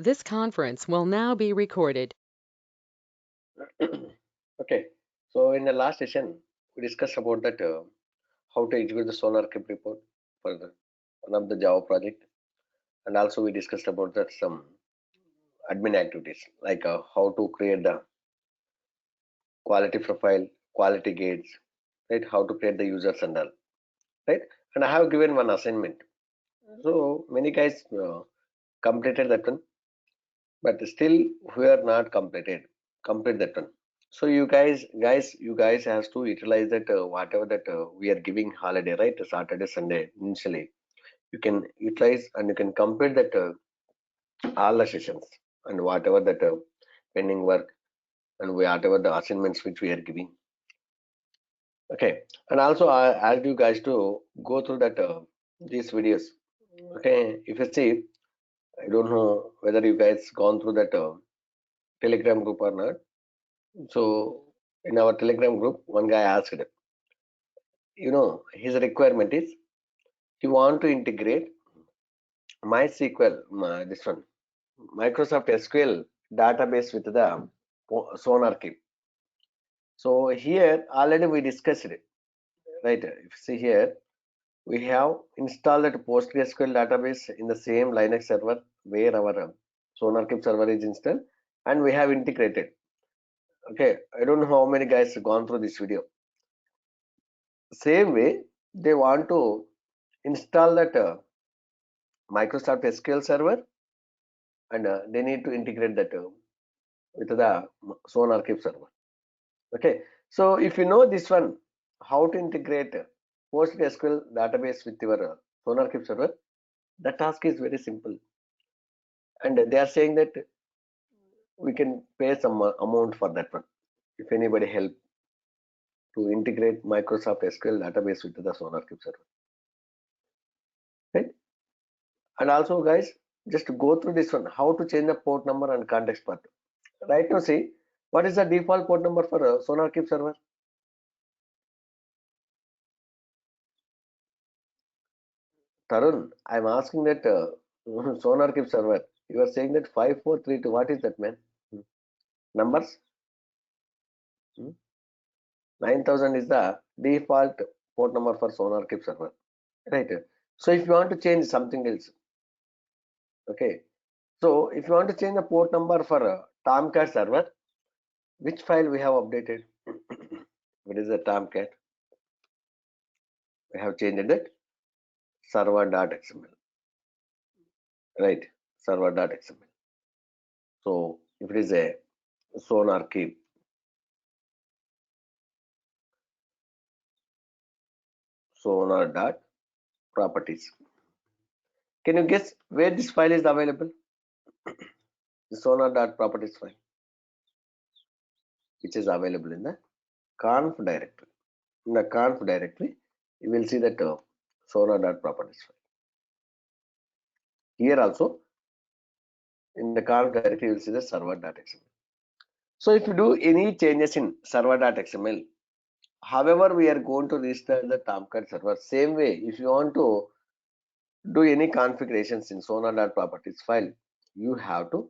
This conference will now be recorded. Okay, so in the last session, we discussed about that how to execute the solar keep report for one of the Java project, and also we discussed about that some admin activities like how to create the quality profile, quality gates, right? How to create the users and all, right? And I have given one assignment. So many guys completed that one, but still we are not complete that one. So you guys has to utilize that whatever that we are giving holiday, right? Saturday, Sunday initially you can utilize and you can complete that all the sessions and whatever that pending work and whatever the assignments which we are giving. Okay, and also I ask you guys to go through that these videos. Okay, if you see, I don't know whether you guys gone through that Telegram group or not. So in our Telegram group, one guy asked, his requirement is he want to integrate MySQL, this one, Microsoft SQL database with the Sonar Keep. So here already we discussed it, right? If you see here, we have installed that PostgreSQL database in the same Linux server where our Sonar Keep server is installed, and we have integrated. Okay, I don't know how many guys have gone through this video. Same way, they want to install that Microsoft SQL server, and they need to integrate that with the Sonar Keep server. Okay, so if you know this one, how to integrate PostgreSQL database with your Sonar Keep server, the task is very simple. And they are saying that we can pay some amount for that one. If anybody help to integrate Microsoft SQL database with the Sonar Keep server, right? And also, guys, just go through this one, how to change the port number and context path. Right now, see what is the default port number for Sonar Keep server. Tarun, I'm asking that Sonar Keep server. You are saying that 5432. What is that, man? Hmm. Numbers? 9000 is the default port number for Sonar Keep server. Right. So if you want to change something else, okay. So if you want to change the port number for Tomcat server, which file we have updated? What is the Tomcat? We have changed that server.xml, right? Server.xml. So if it is a Sonar Keep, Sonar.properties. Can you guess where this file is available? The sonar.properties file, which is available in the conf directory. In the conf directory, you will see that sonar.properties file. Here also, in the conf directory, you will see the server.xml. So if you do any changes in server.xml, however, we are going to restart the Tomcat server. Same way, if you want to do any configurations in sonar.properties file, you have to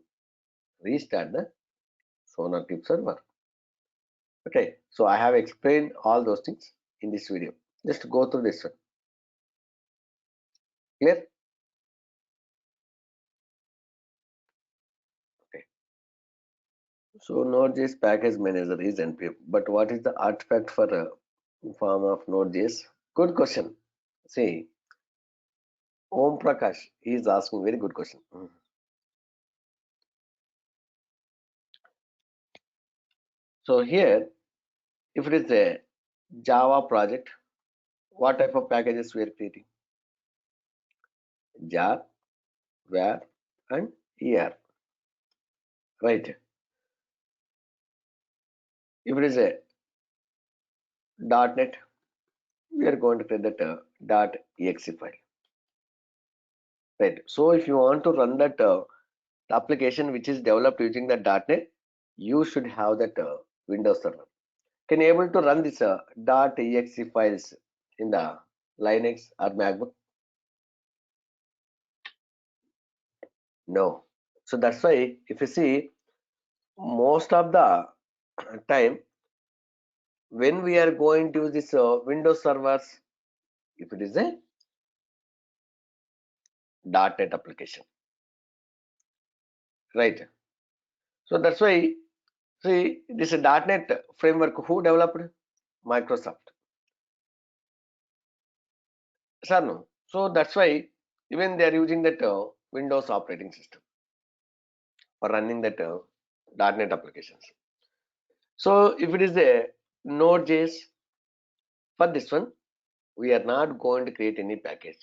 restart the Sonar Keep server. Okay, so I have explained all those things in this video. Just go through this one. Clear? Okay. So Node.js package manager is npm, but what is the artifact for a form of Node.js? Good question. See, Om Prakash is asking very good question. So here, if it is a Java project, what type of packages we are creating? Jar, var, and er. Right. If it is a .NET, we are going to create that .exe file. Right. So if you want to run that application which is developed using the .NET, you should have that Windows server. Can you able to run this .exe files in the Linux or MacBook? No. So that's why if you see most of the time when we are going to use this Windows servers, if it is a .NET application, right? So that's why see this .NET framework who developed? Microsoft. Sir, no. So that's why even they are using that Windows operating system for running that .NET applications. So if it is a Node.js, for this one, we are not going to create any package.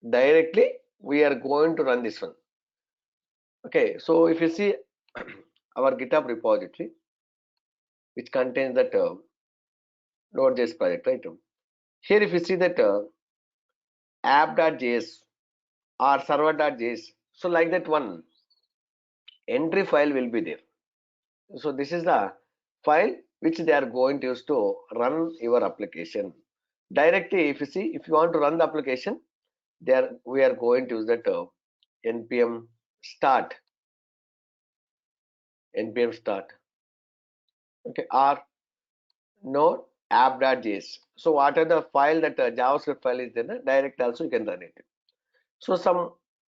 Directly, we are going to run this one. Okay, so if you see our GitHub repository, which contains that Node.js project, right? Here, if you see that app.js or server.js, so like that one entry file will be there. So this is the file which they are going to use to run your application. Directly, if you see, if you want to run the application, there we are going to use that npm start, okay, or node app.js. So what are the file that JavaScript file is there? Direct also you can run it. So some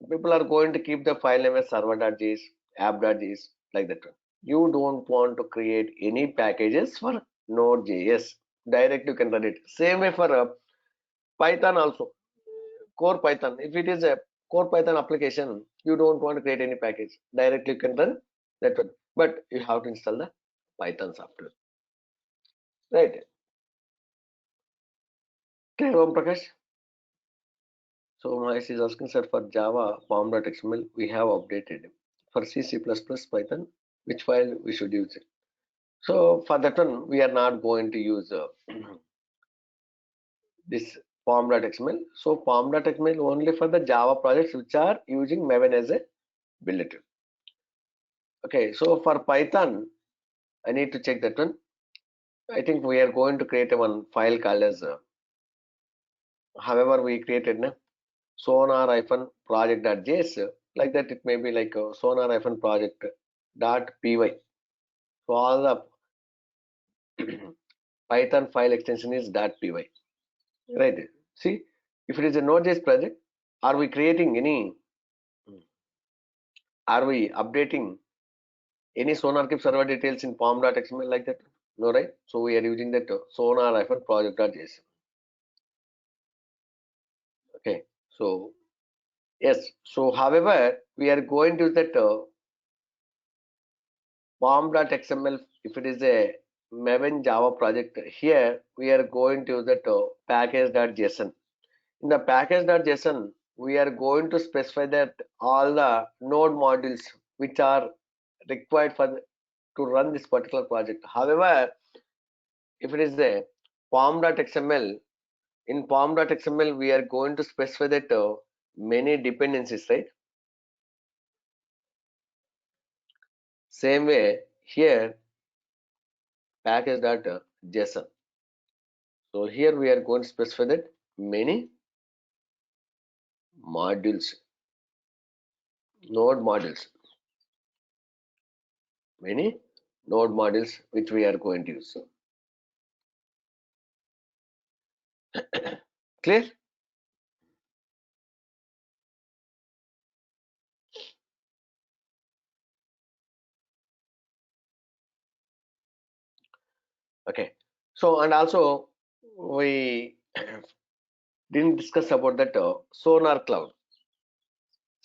people are going to keep the file name as server.js, app.js like that. You don't want to create any packages for Node.js. Direct you can run it. Same way for Python also. Core Python. If it is a core Python application, you don't want to create any package. Directly you can run that one. But you have to install the Python software. Right. Clear, Om Prakash? So my is asking, sir, for Java pom.xml we have updated. For C, C++, Python, which file we should use it? So for that one, we are not going to use this pom.xml. So pom.xml only for the Java projects which are using Maven as a build tool. Okay, so for Python, I need to check that one. I think we are going to create a one file called as, however we created sonar-project.js, like that it may be like sonar-project.py. So all the Python file extension is .py, right? See, if it is a Node.js project, are we creating any, are we updating any SonarQube server details in pom.xml like that? No, right? So we are using that sonar-project.js. Okay, so yes, so however, we are going to use that pom.xml if it is a Maven Java project. Here we are going to use that package.json. In the package.json, we are going to specify that all the node modules which are required for to run this particular project. However, if it is a pom.xml, in pom.xml we are going to specify that many dependencies, right? Same way here package.json. So here we are going to specify that many modules, node modules, many node modules which we are going to use. Clear? Okay. So and also we didn't discuss about that sonar cloud.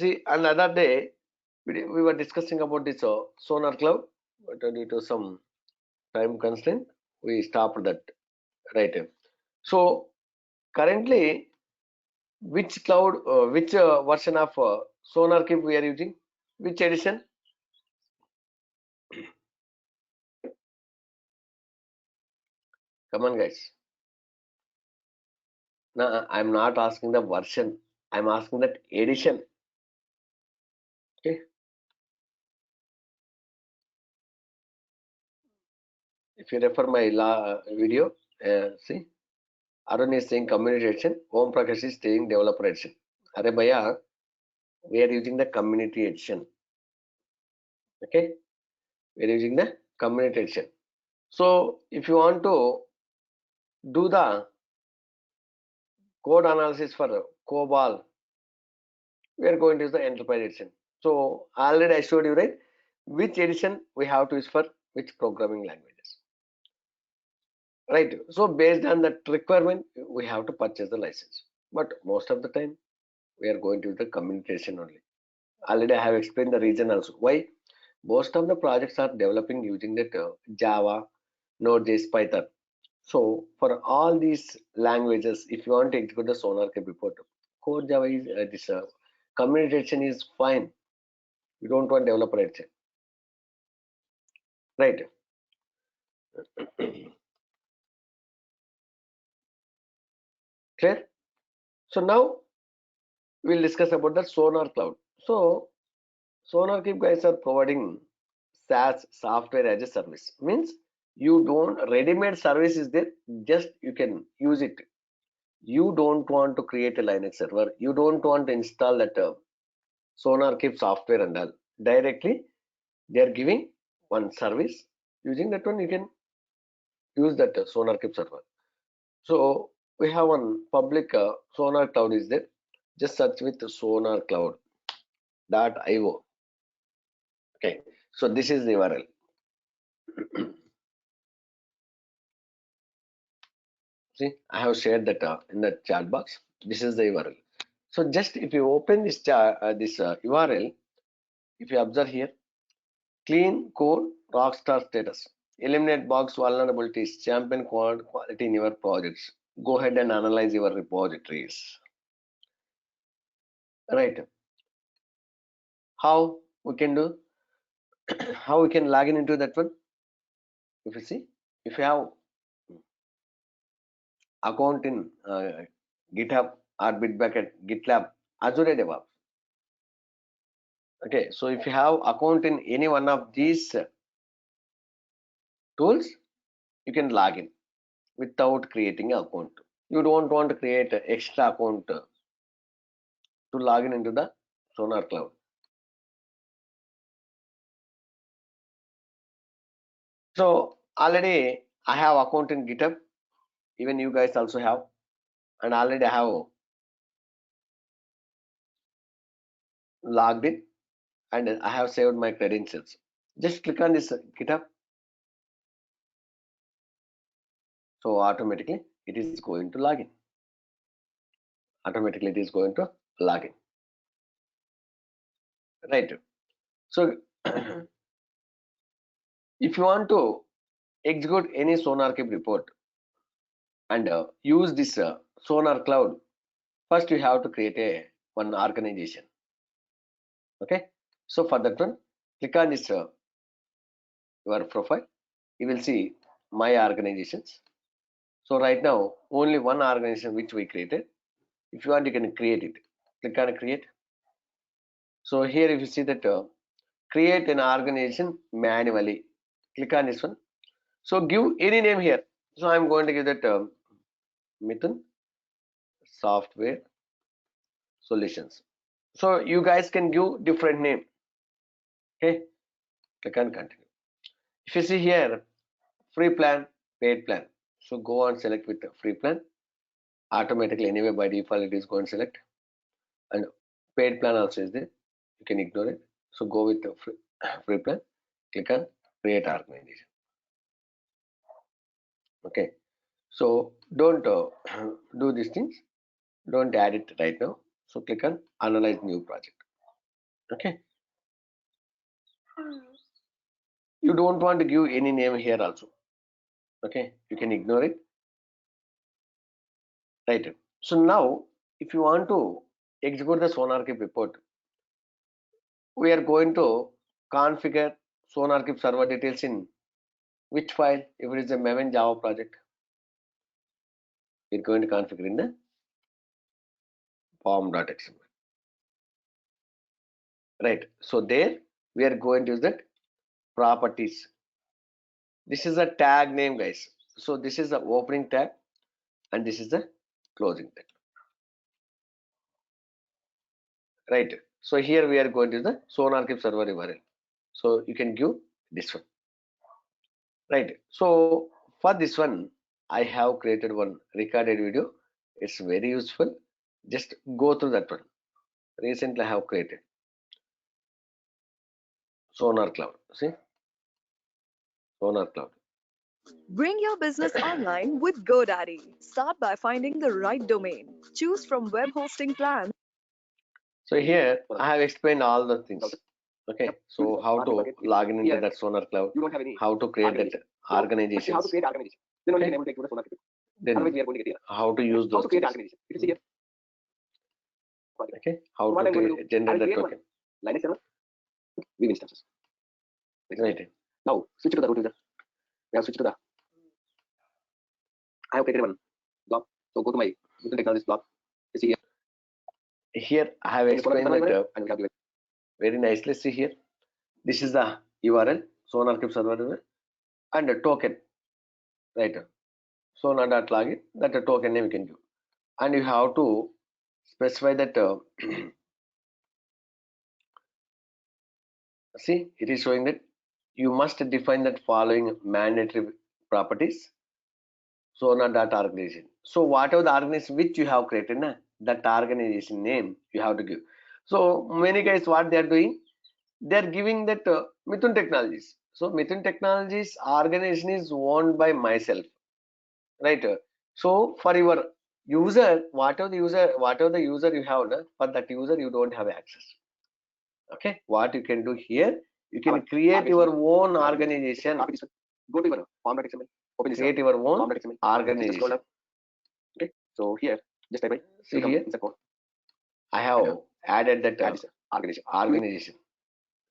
See, another day we were discussing about this sonar cloud, but due to some time constraint, we stopped that right. So currently, which cloud, which version of SonarQube we are using? Which edition? Come on, guys. No, I'm not asking the version. I'm asking that edition. Okay. If you refer my video, see, Arun is saying community edition. Om Prakash is saying developer edition. Are Bhaiya, we are using the community edition. Okay, we are using the communication. So if you want to do the code analysis for COBOL, we are going to use the enterprise edition. So already I showed you, right, which edition we have to use for which programming languages, right? So based on that requirement, we have to purchase the license. But most of the time, we are going to use the communication only. Already I have explained the reason also. Why? Most of the projects are developing using that Java, Node.js, Python. So for all these languages, if you want to execute the SonarCube report, core Java is this communication is fine. You don't want developer edition, right? Clear? So now we'll discuss about the Sonar Cloud. So SonarCube guys are providing SaaS, software as a service. Means you don't ready-made service is there, just you can use it. You don't want to create a Linux server. You don't want to install that SonarCube software and all. Directly they are giving one service. Using that one, you can use that SonarCube server. So we have one public Sonar Cloud is there. Just search with sonarcloud.io. Okay. So this is the URL. See, I have shared that in the chat box. This is the URL. So just if you open this URL, if you observe here, clean code rockstar status, eliminate bugs, vulnerabilities, champion code quality in your projects. Go ahead and analyze your repositories. Right? How we can do? How we can log in into that one? If you see, if you have account in GitHub or Bitbucket, GitLab, Azure DevOps. Okay, so if you have account in any one of these tools, you can log in without creating an account. You don't want to create an extra account to log in into the Sonar Cloud. So already I have account in GitHub. Even you guys also have, and already I have logged in and I have saved my credentials. Just click on this GitHub. So automatically it is going to log in. Automatically it is going to log in. Right. So if you want to execute any SonarCube report and use this Sonar Cloud, first you have to create a one organization. Okay. So for that one, click on this your profile. You will see my organizations. So right now only one organization which we created. If you want, you can create it. Click on create. So here if you see that create an organization manually, click on this one. So give any name here. So I'm going to give that Mithun Software Solutions. So you guys can give different name. Okay, click on continue. If you see here, free plan, paid plan. So go and select with the free plan. Automatically anyway by default it is going to select, and paid plan also is there. You can ignore it. So go with the free plan. Click on create organization. Okay. So don't do these things. Don't add it right now. So click on analyze new project. Okay. You don't want to give any name here also. Okay. You can ignore it. Right. So now if you want to execute the SonarCube report, we are going to configure SonarCube server details in which file? If it is a Maven Java project, we're going to configure in the form.xml. Right. So there we are going to use that properties. This is a tag name, guys. So this is the opening tag and this is the closing tag. Right. So here we are going to use the SonarCube server URL. So you can give this one, right? So for this one, I have created one recorded video. It's very useful. Just go through that one. Recently I have created Sonar Cloud. See, Sonar Cloud. Bring your business online with GoDaddy. Start by finding the right domain. Choose from web hosting plans. So here I have explained all the things. Okay, so how to log in into that Sonar Cloud, how to create that organizations, okay? Then how to use those things. Okay, how to generate the token. Right. Now switch to the root user. We have switched to the. I have created one block. So go to my Within Technologies block. You see here. Here I have explained that And we have given. very nicely. See here. This is the URL SonarCube server and a token. Right. Sonar.login. That a token name you can give. And you have to specify that. See, it is showing that you must define that following mandatory properties. Sonar.organization. So whatever the organization which you have created, that organization name you have to give. So many guys, what they are doing, they are giving that Mithun Technologies. So Mithun Technologies organization is owned by myself, right? So for your user, whatever the user you have, for that user you don't have access. Okay, what you can do here, you can create your own organization. Go to your form.xml. Open this. Create your own form.xml. organization. Okay, so here just type it. See here, I have added that organization.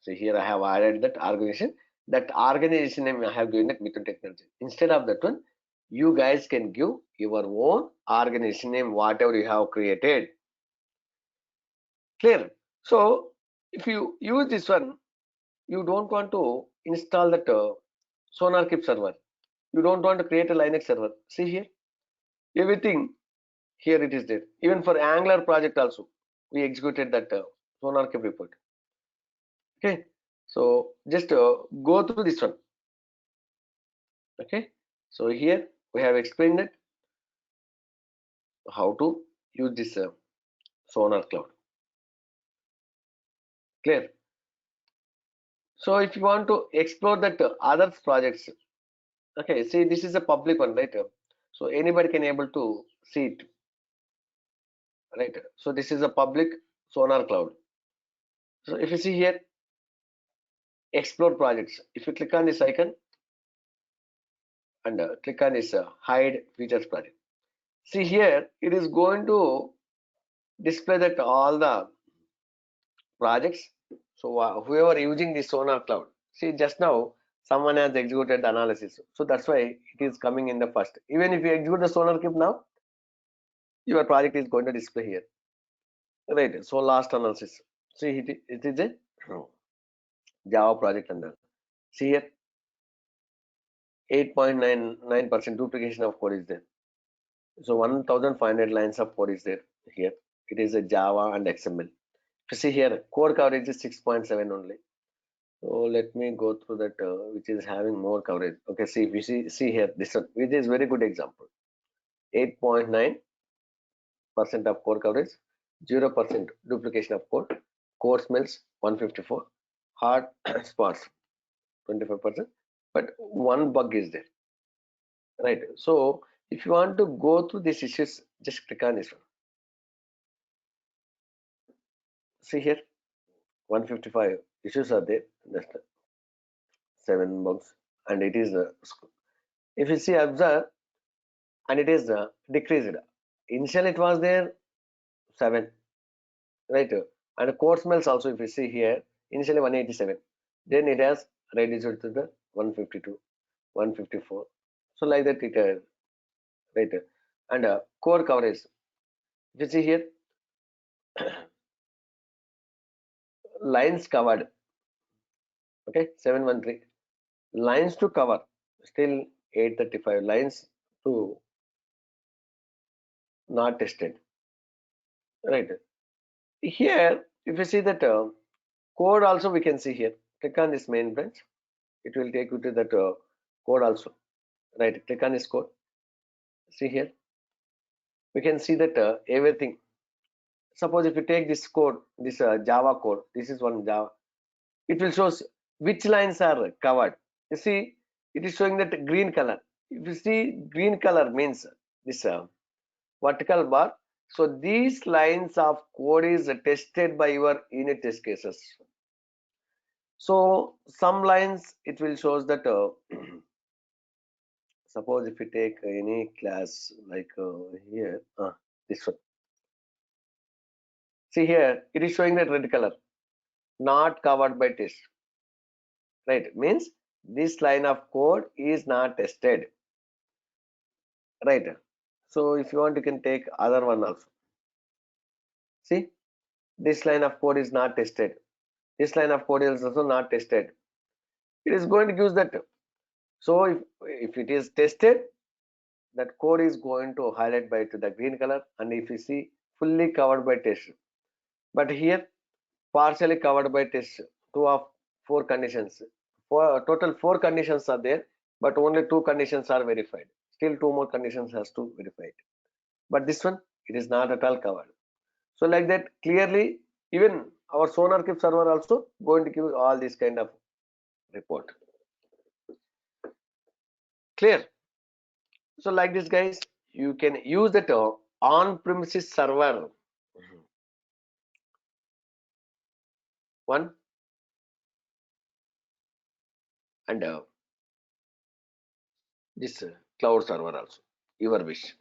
So here I have added that organization. That organization name I have given it Mithun Technology. Instead of that one, you guys can give your own organization name, whatever you have created. Clear? So if you use this one, you don't want to install that SonarCube server. You don't want to create a Linux server. See here, everything here it is there. Even for Angular project also, we executed that SonarCube report. Okay, so just go through this one. Okay, so here we have explained that how to use this Sonar Cloud. Clear? So if you want to explore that other projects, okay, see this is a public one, right? So anybody can able to see it, right? So this is a public Sonar Cloud. So if you see here, explore projects. If you click on this icon and click on this hide features project, see here it is going to display that all the projects. So whoever using the Sonar Cloud, see just now someone has executed the analysis. So that's why it is coming in the first. Even if you execute the Sonar Cube now, your project is going to display here. Right. So last analysis. See it is a Java project under. See here 8.99% duplication of code is there. So 1500 lines of code is there here. It is a Java and XML. You see here code coverage is 6.7 only. So let me go through that which is having more coverage. Okay, see if you see here this one, which is very good example. 8.9% of code coverage, 0% duplication of code, code smells 154, hard spots 25%, but one bug is there. Right. So if you want to go through these issues, just click on this one. See here 155 issues are there. Just 7 bugs, and it is if you see observe, and it is decreased. Initially it was there 7, right? And core smells also if you see here initially 187, then it has reduced to the 152, 154. So like that it right. And core coverage, if you see here lines covered, okay, 713 lines to cover, still 835 lines to not tested, right? Here if you see that code also we can see here click on this main branch. It will take you to that code also. Right, click on this code. See here, we can see that everything. Suppose if you take this code, this Java code, this is one Java. It will show which lines are covered. You see, it is showing that green color. If you see green color means this vertical bar. So these lines of code is tested by your unit test cases. So some lines it will shows that suppose if you take any class like here, this one. See here, it is showing that red color, not covered by test. Right, means this line of code is not tested. Right. So if you want, you can take other one also. See, this line of code is not tested. This line of code is also not tested. It is going to use that. So if it is tested, that code is going to highlight by to the green color, and if you see fully covered by test. But here partially covered by test, two of four conditions. Total four conditions are there, but only two conditions are verified. Still two more conditions has to verify it. But this one, it is not at all covered. So like that, clearly, even our SonarQube server also going to give all this kind of report. Clear? So like this, guys, you can use that on-premises server. One and this cloud server also, your wish.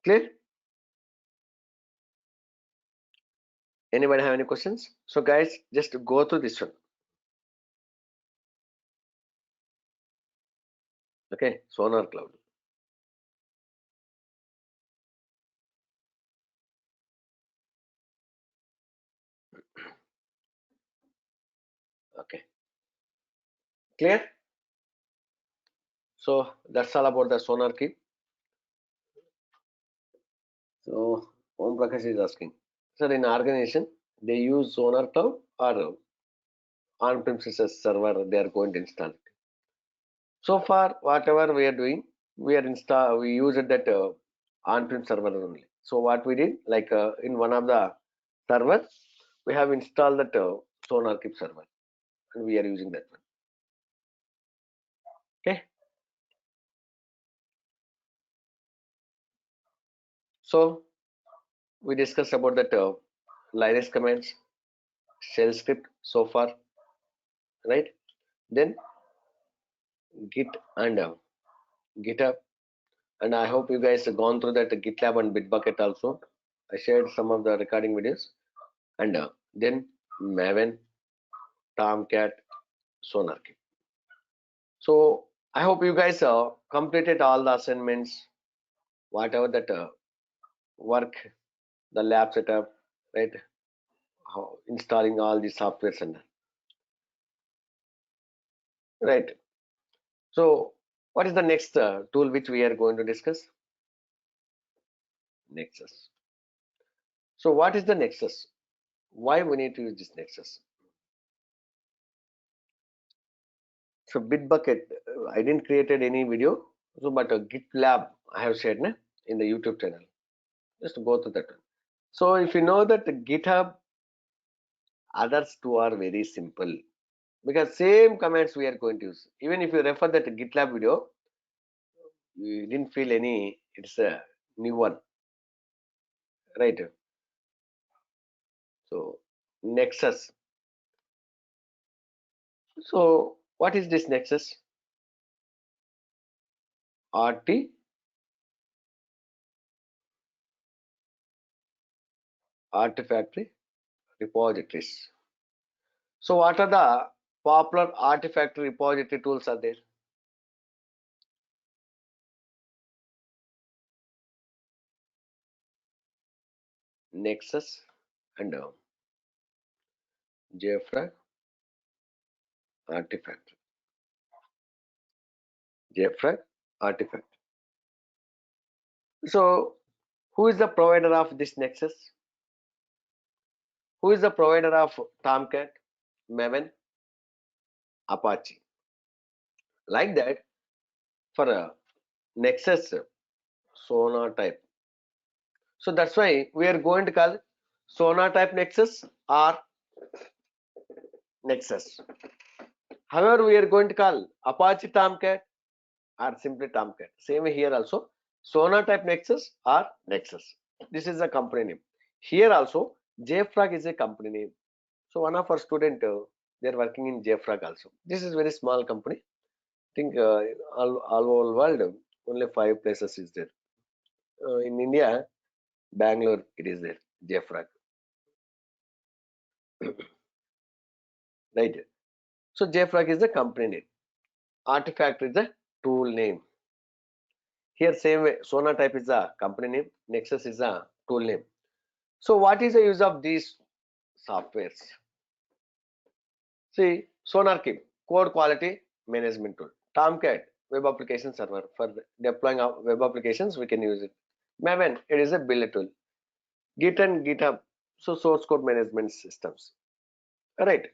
Clear? Anybody have any questions? So guys, just go to this one. Okay, Sonar Cloud. Okay, clear? So that's all about the SonarQube. So Om Prakash is asking, sir, in organization they use Sonar Cloud or on-premises server they are going to install it. So far, whatever we are doing, we used that on-prem server only. So what we did, like in one of the servers, we have installed that SonarQube server, and we are using that one. Okay. So we discussed about that Linux commands, shell script so far, right? Then Git and GitHub, and I hope you guys have gone through that GitLab and Bitbucket also. I shared some of the recording videos, and then Maven, Tomcat, SonarQube. So I hope you guys completed all the assignments, whatever that work, the lab setup, right? How installing all the softwares and right. So what is the next tool which we are going to discuss? Nexus. So what is the Nexus? Why we need to use this Nexus? So Bitbucket, I didn't created any video. So but GitLab I have shared in the YouTube channel. Just go to that one. So if you know that GitHub, others two are very simple because same commands we are going to use. Even if you refer that GitLab video, you didn't feel any. It's a new one, right? So Nexus. So what is this Nexus? RT Artifactory repositories. So what are the popular Artifactory repository tools are there? Nexus and JFrag Artifact. JFrag Artifact. So who is the provider of this Nexus? Who is the provider of Tomcat? Maven, Apache. Like that, for a Nexus Sonar type. So that's why we are going to call Sonar type Nexus or Nexus. However, we are going to call Apache Tomcat or simply Tomcat. Same way here also. Sonar type Nexus or Nexus. This is a company name. Here also, JFrog is a company name. So one of our student, they are working in JFrog also. This is very small company. I think all over world, only 5 places is there. In India, Bangalore, it is there, JFrog. Right. So JFrog is the company name. Artifact is the tool name. Here same way, Sona type is the company name. Nexus is the tool name. So what is the use of these softwares? See, SonarQube, code quality management tool. Tomcat, web application server. For deploying our web applications, we can use it. Maven, it is a build tool. Git and GitHub, so source code management systems. Alright.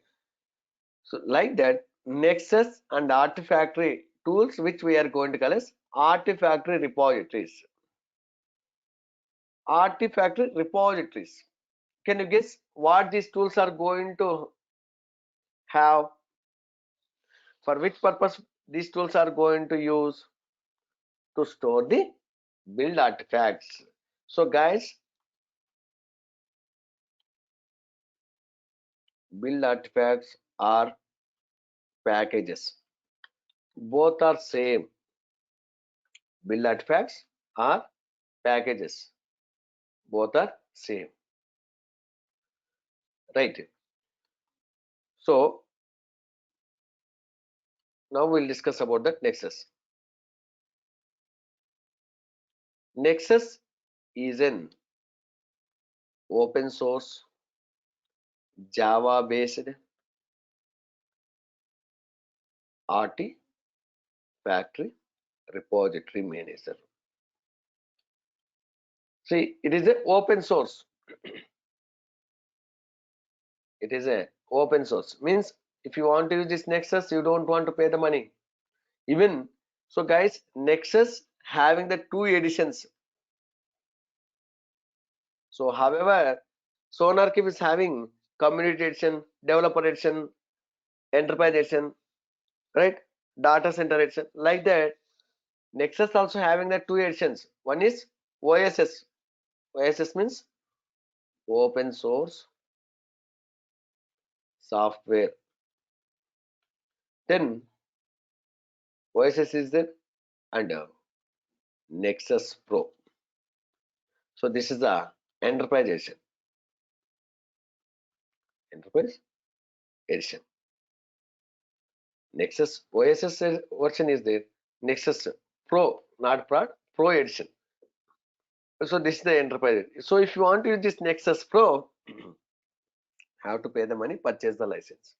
So like that, Nexus and Artifactory tools, which we are going to call as Artifactory repositories. Artifactory repositories. Can you guess what these tools are going to have? For which purpose these tools are going to use? To store the build artifacts. So guys, build artifacts are packages. Both are same. Build artifacts are packages. Both are same. Right. So now we'll discuss about that Nexus. Nexus is an open source Java based artifactory repository manager. See, it is a open source. It is a open source. Means if you want to use this Nexus, you don't want to pay the money. Even so, guys, Nexus having the 2 editions. So, however, SonarQube is having community edition, developer edition, enterprise edition, right? Data center edition. Like that, Nexus also having the 2 editions. One is OSS. OSS means open source software. Then OSS is there and Nexus Pro. So this is the enterprise edition. Enterprise edition. Nexus OSS version is there. Nexus Pro, not Pro, Pro edition. So this is the enterprise. So if you want to use this Nexus Pro, have to pay the money, purchase the license.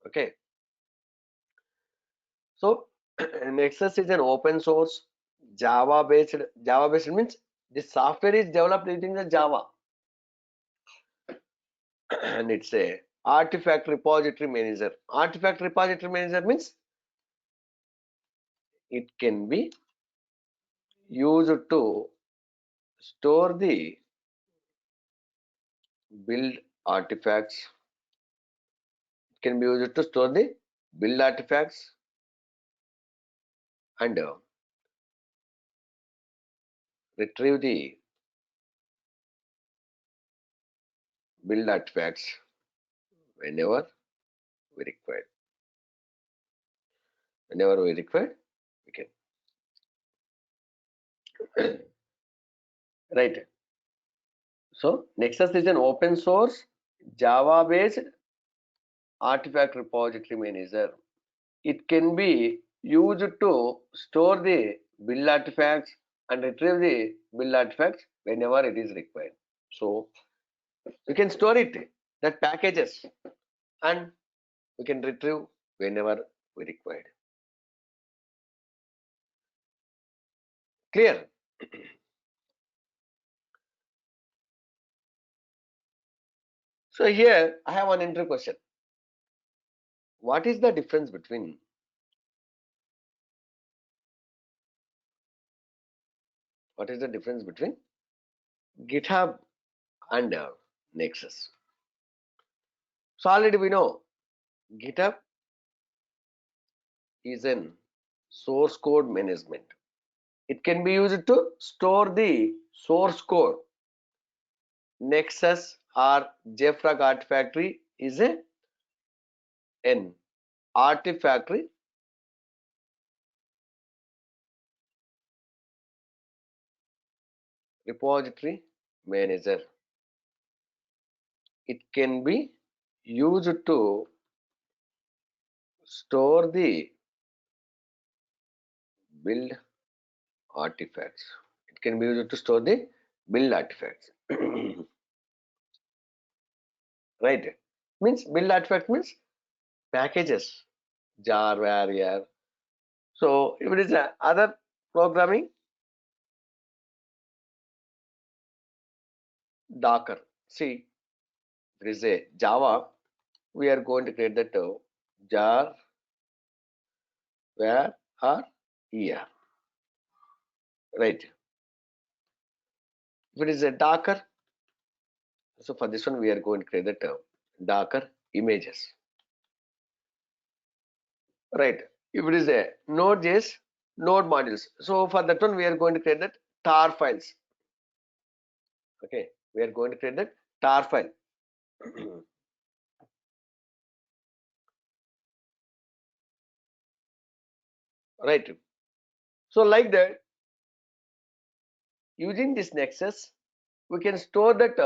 Okay. So Nexus is an open source Java based. Java based means this software is developed using the Java, and it's a artifact repository manager. Artifact repository manager means it can be used to store the build artifacts. It can be used to store the build artifacts and retrieve the build artifacts whenever we require. Whenever we require, we can. Right. So Nexus is an open source Java based artifact repository manager. It can be used to store the build artifacts and retrieve the build artifacts whenever it is required. So we can store it, that packages, and we can retrieve whenever we required. Clear? So here I have one entry question. What is the difference between GitHub and Nexus? So already we know GitHub is an source code management. It can be used to store the source code. Nexus or JFrog Artifactory is an Artifactory repository manager. It can be used to store the build artifacts. It can be used to store the build artifacts. Right? Means build artifact means packages, jar, var, yeah. So if it is other programming, Docker. See, if it is a Java, we are going to create that jar, var, or er. Right? If it is a Docker, so for this one we are going to create that Docker images. Right? If it is a Node.js, node modules. So for that one we are going to create that tar files. Okay, we are going to create that tar file. Right? So like that, using this nexus, we can store that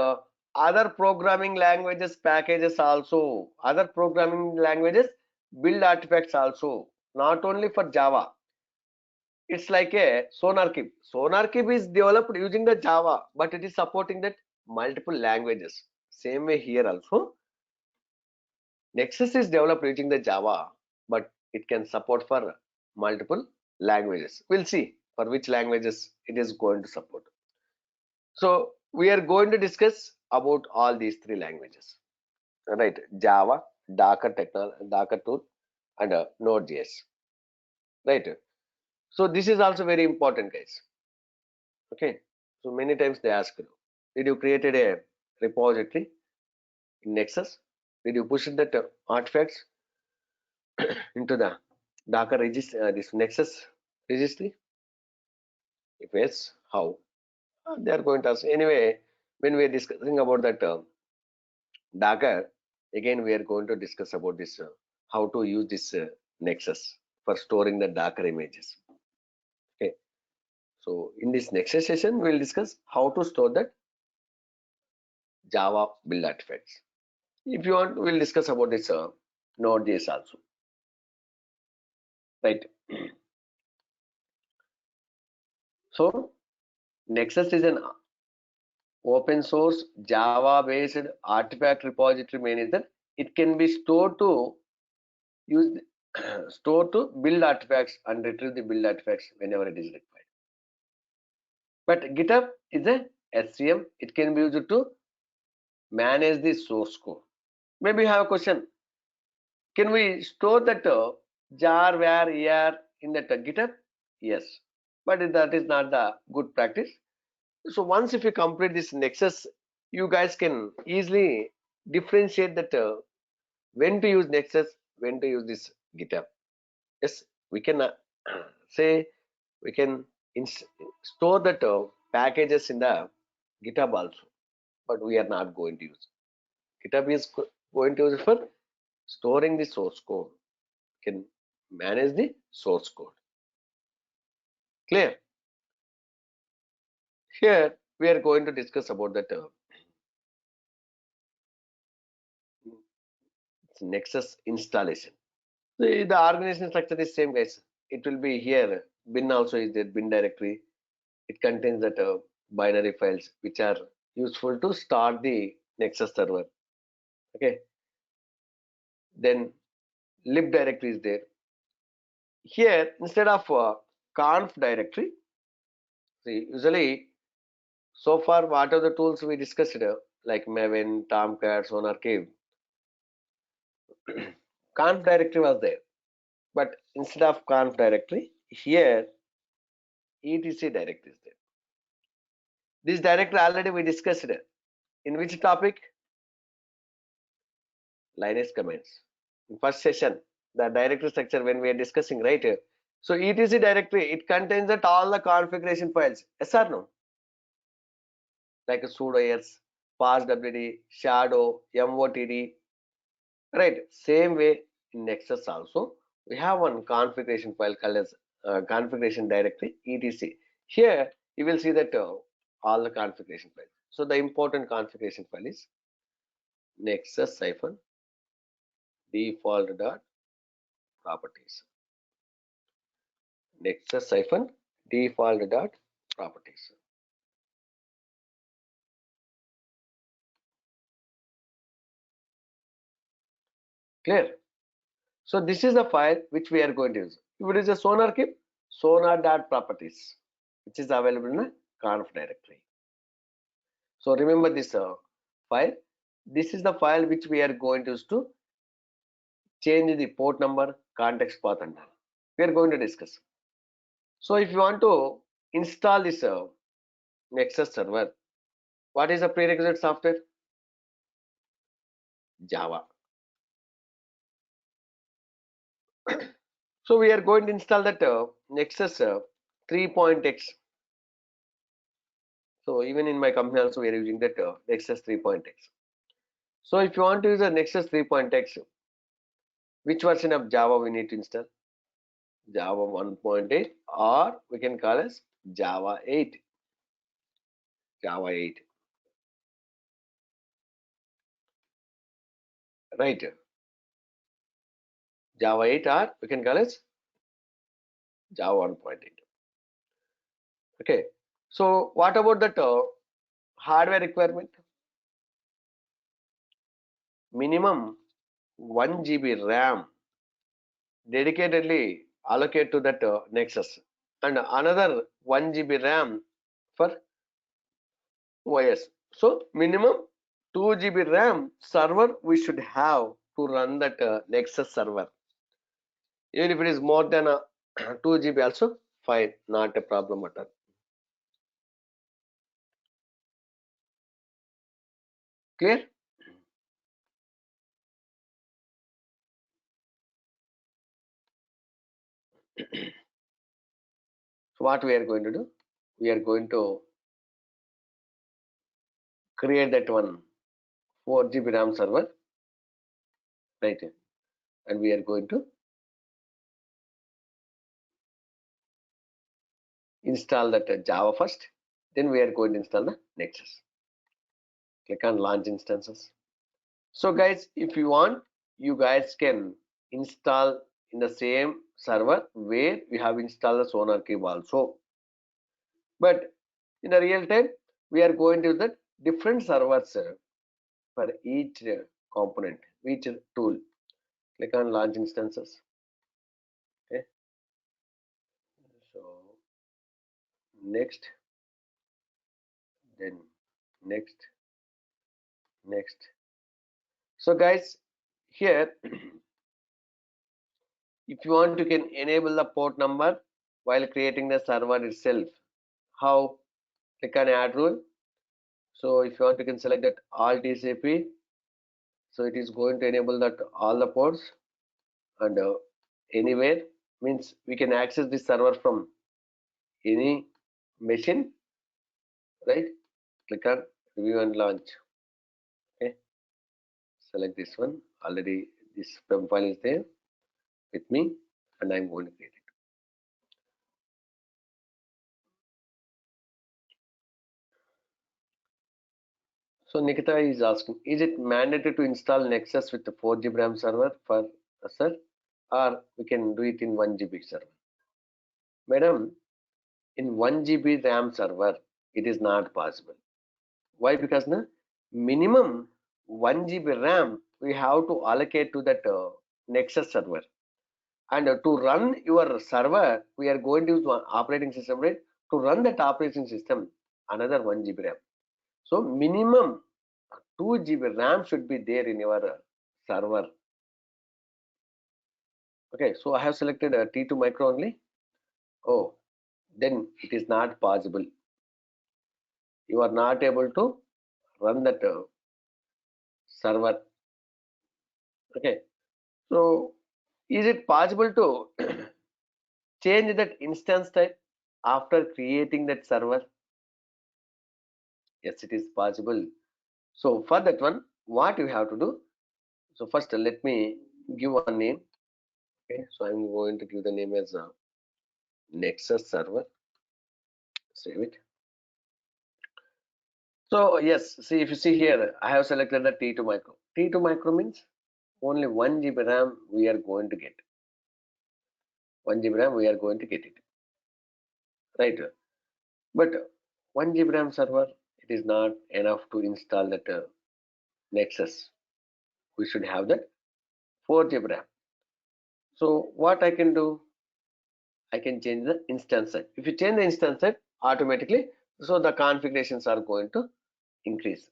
other programming languages packages also, other programming languages build artifacts also, not only for Java. It's like a SonarQube. SonarQube is developed using the Java, but it is supporting that multiple languages. Same way here also. Nexus is developed using the Java, but it can support for multiple languages. We'll see for which languages it is going to support. So we are going to discuss about all these three languages, right? Java, Docker tool, and Node.js, right? So this is also very important, guys. Okay. So many times they ask you, did you created a repository in Nexus? Did you push that artifacts into the Docker registry, this Nexus registry? If yes, how? They are going to ask. Anyway, when we are discussing about that Docker, again we are going to discuss about this how to use this Nexus for storing the Docker images. Okay. So in this next session, we will discuss how to store that Java build artifacts. If you want, we'll discuss about this Node.js also. Right. So Nexus is an open source Java based artifact repository manager. It can be stored to use store to build artifacts and retrieve the build artifacts whenever it is required. But GitHub is a SCM. It can be used to manage the source code. Maybe you have a question. Can we store that jar, var, er in that GitHub? Yes, but that is not the good practice. So once if you complete this Nexus, you guys can easily differentiate that when to use Nexus, when to use this GitHub. Yes, we can say we can store that packages in the GitHub also, but we are not going to use. GitHub is going to use it for storing the source code. Can manage the source code. Clear? Here we are going to discuss about that Nexus installation. So the organization structure is same, guys. It will be here. Bin also is there. Bin directory. It contains that binary files which are useful to start the Nexus server. Okay. Then lib directory is there. Here instead of conf directory, see usually so far what are the tools we discussed? like Maven, Tomcat, SonarCube. Conf directory was there, but instead of conf directory, here etc directory is there. This directory already we discussed it. In which topic? Linux commands. In first session, the directory structure when we are discussing, right? So etc directory, it contains that all the configuration files. Yes or no? Like sudo s, passwd, shadow, motd, right? Same way in Nexus also, we have one configuration file called as configuration directory etc. Here you will see that all the configuration files. So the important configuration file is nexus-default dot properties. Nexus-default dot properties. Clear? So this is the file which we are going to use. If it is a SonarCube, sonar.properties, which is available in a conf directory. So remember this file. This is the file which we are going to use to change the port number, context path and all. We are going to discuss. So if you want to install this Nexus server, what is the prerequisite software? Java. So we are going to install that Nexus 3.x. So even in my company also we are using that Nexus 3.x. So if you want to use a Nexus 3.x, which version of Java we need to install? Java 1.8, or we can call as Java 8. Java 8. Right. Java 8, or we can call as Java 1.8. Okay. So what about that hardware requirement? Minimum 1 GB RAM dedicatedly allocate to that Nexus, and another 1 GB RAM for OS. So minimum 2 GB RAM server we should have to run that Nexus server. Even if it is more than 2 GB also fine, not a problem at all. Clear? So what we are going to do? We are going to create that one 4 GB RAM server, right? And we are going to install that Java first. Then we are going to install the Nexus. Click on launch instances. So guys, if you want, you guys can install in the same server where we have installed the SonarCube also. But in the real time, we are going to use the different servers for each component, each tool. Click on launch instances. Okay. So next, then next. So guys, here if you want, you can enable the port number while creating the server itself. How? Click on add rule. So if you want, you can select that all TCP. So it is going to enable that all the ports, and anywhere means we can access this server from any machine, right? Click on review and launch. Okay, select this one. Already this PEM file is there with me, and I'm going to create it. So Nikita is asking, is it mandatory to install Nexus with the 4 GB RAM server for sir, or we can do it in 1 GB server? Madam, in 1 GB RAM server, it is not possible. Why? Because the minimum 1 GB RAM we have to allocate to that Nexus server, and to run your server, we are going to use one operating system, right? To run that operating system, another 1 GB RAM. So minimum 2 GB RAM should be there in your server. Okay, so I have selected T2 micro only. Oh, then it is not possible. You are not able to run that server. Okay, so is it possible to change that instance type after creating that server? Yes, it is possible. So for that one, what you have to do? So first, let me give one name. Okay, so I'm going to give the name as Nexus server. Save it. So yes, see if you see here, I have selected the T2 micro. T2 micro means only 1 GB RAM we are going to get. 1 GB RAM we are going to get it, right? But 1 GB RAM server, it is not enough to install that Nexus. We should have that 4 GB RAM. So what I can do? I can change the instance type. If you change the instance type, automatically, so the configurations are going to increase.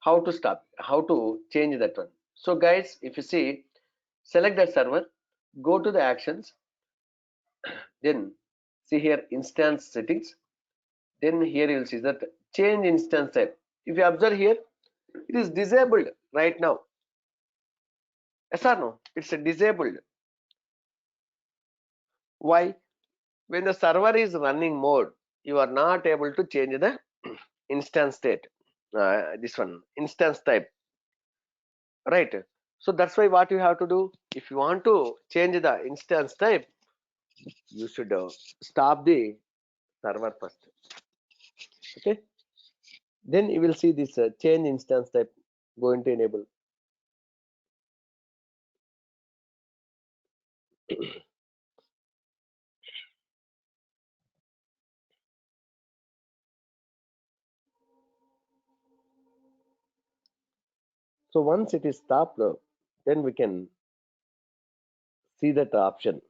How to stop? How to change that one? So guys, if you see, select that server, go to the actions, then see here instance settings. Then here you will see that change instance type. If you observe here, it is disabled right now. Yes or no? It's disabled. Why? When the server is running mode, you are not able to change the instance state. This one, instance type, right? So that's why what you have to do, if you want to change the instance type, you should stop the server first. Okay, then you will see this change instance type going to enable. So once it is stopped, then we can see that option.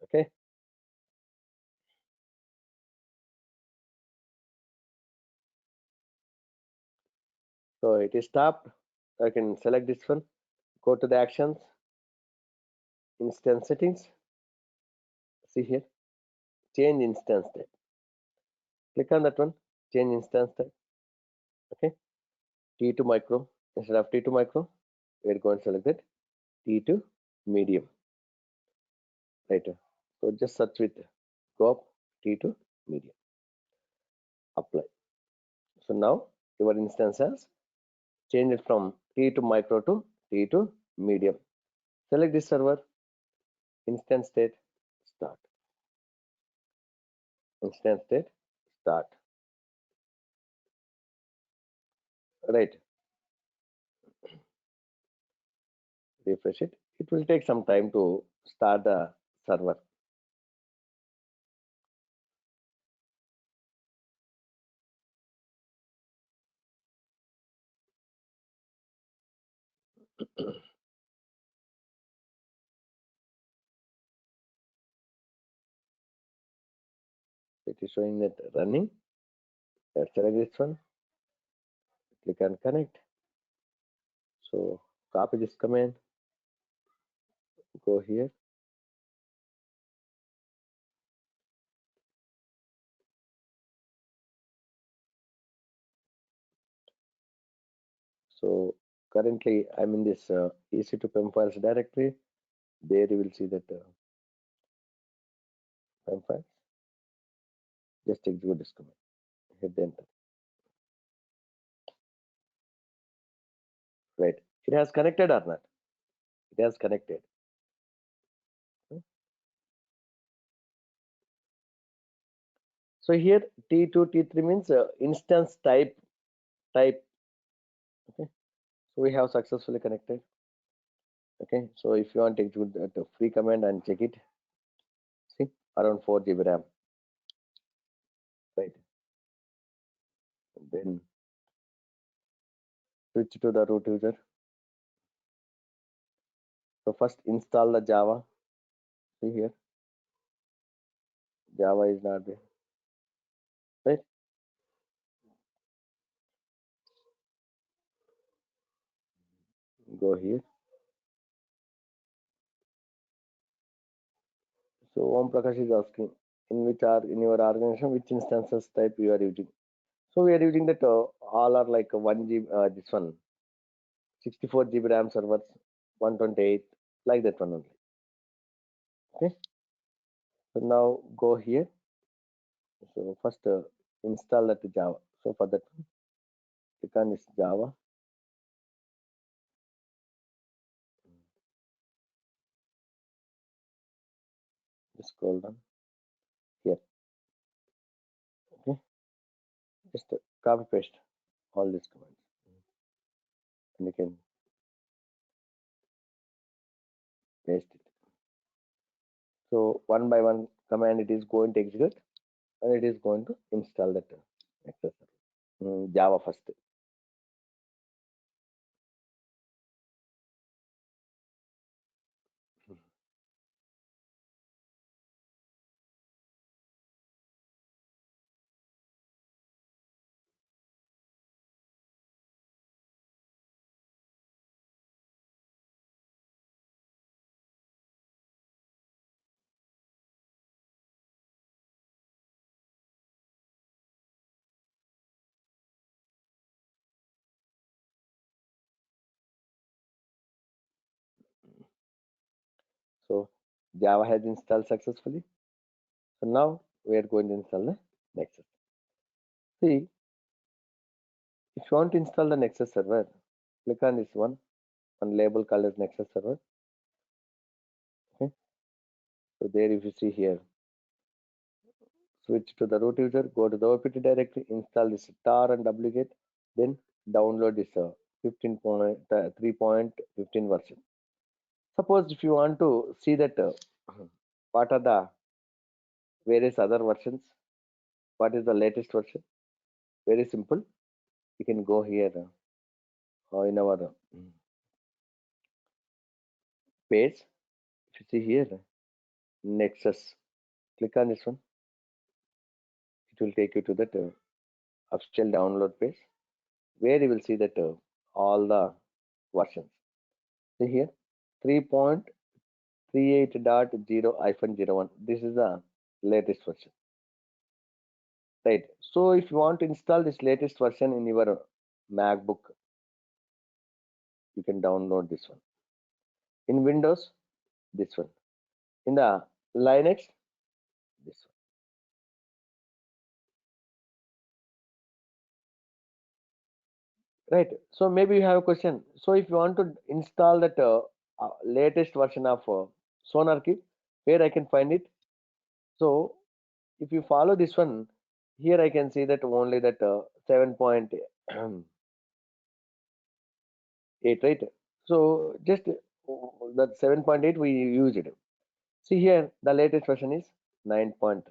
Okay, so it is stopped. I can select this one, go to the actions, instance settings, see here, change instance type. Click on that one, change instance type. Okay, T2 micro. Instead of T2 micro, we're going to select it T2 medium. Right. So just search with go T2 medium. Apply. So now your instance has changed from T2 micro to T2 medium. Select this server, instance state, start. Instance state, start. Right. Refresh it. It will take some time to start the server. It is showing that running. Let's select this one. Click on connect. So copy this command. Go here. So currently I'm in this EC2 PEM files directory. There you will see that PEM files. Just execute this command. Hit the enter. Right. It has connected or not? It has connected. So here T2, T3 means instance type. Okay. So we have successfully connected. Okay. So if you want to execute that free command and check it, see around 4 GB RAM. Right. Then switch to the root user. So first install the Java. See here, Java is not there. Right. Go here. So Om Prakash is asking in your organization which instances type you are using. So we are using that all are like 1 GB, this one 64 GB RAM servers, 128, like that one only. Okay. So now go here. So first install that Java. So for that, click on this Java. Just scroll down here. Okay. Just copy paste all these commands, and you can paste it. So one by one command it is going to execute, and it is going to install that Nexus Java first. So Java has installed successfully. So now we are going to install the Nexus. See, if you want to install the Nexus server, click on this one label called as Nexus server. Okay. So there if you see here, switch to the root user, go to the OPT directory, install this tar and wget, then download this 3.15 version. Suppose if you want to see that what are the various other versions, what is the latest version, very simple. You can go here in our page. If you see here, Nexus, click on this one. It will take you to that official download page where you will see that all the versions. See here, 3.38.0-01. This is the latest version, right? So if you want to install this latest version in your MacBook, you can download this one. In Windows, this one. In the Linux, this one. Right. So maybe you have a question. So if you want to install that latest version of SonarQube, where I can find it? So if you follow this one, here I can see that only that 7.8, right? So just that 7.8 we used it. See here, the latest version is 9.3.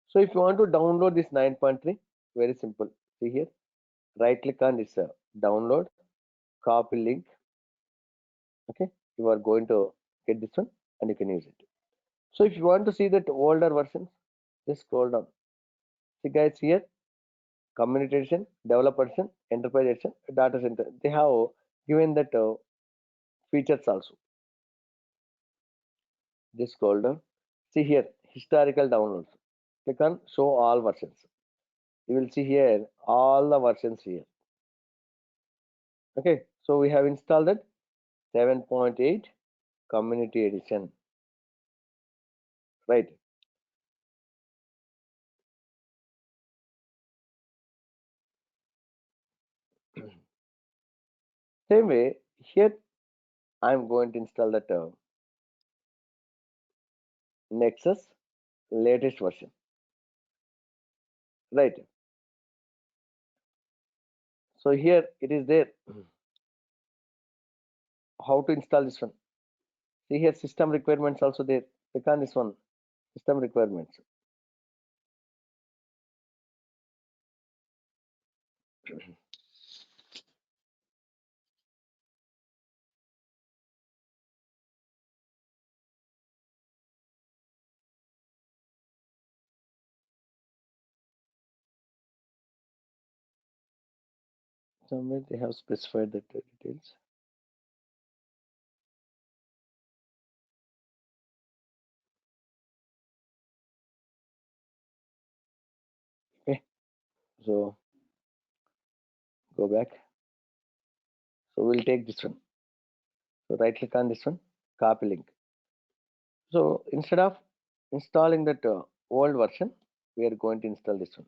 So if you want to download this 9.3, very simple. See here, right click on this download, copy link. Okay, you are going to get this one and you can use it. So if you want to see that older versions, just scroll down. See guys here, community edition, developer edition, enterprise edition, data center. They have given that features also. Just scroll down. See here, historical downloads. Click on show all versions. You will see here all the versions here. Okay, so we have installed that 7.8 community edition, right? Same way here, I'm going to install that Nexus latest version, right? So here it is there. How to install this one? See here, system requirements also there. Click on this one, system requirements. Somewhere they have specified the details. So go back. So we'll take this one. So right click on this one, copy link. So instead of installing that old version, we are going to install this one.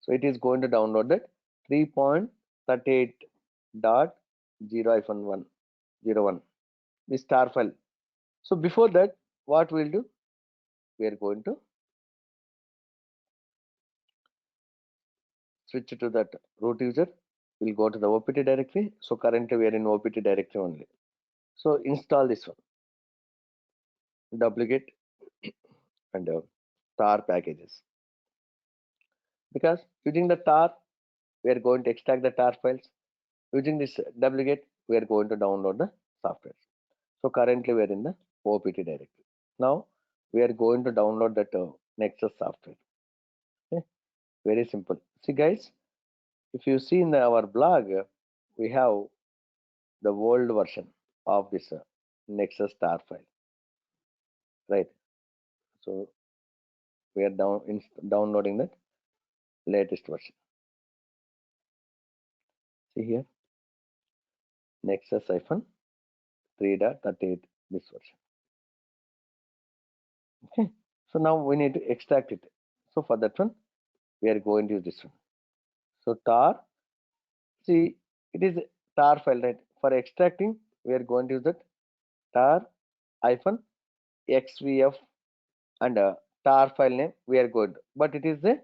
So it is going to download that 3.38.0-101, this star file. So before that, what we'll do, we are going to switch to that root user. We'll go to the OPT directory. So currently we are in OPT directory only. So install this one, duplicate and tar packages. Because using the tar, we are going to extract the tar files. Using this duplicate, we are going to download the software. So currently we are in the OPT directory. Now we are going to download that Nexus software. Okay, very simple. See guys, if you see in our blog, we have the old version of this Nexus star file, right? So we are downloading the latest version. See here, Nexus 3.38, this version. Okay, so now we need to extract it. So for that one, we are going to use this one. So tar, see, it is tar file, right? For extracting, we are going to use that tar xvf and tar file name we are good, but it is a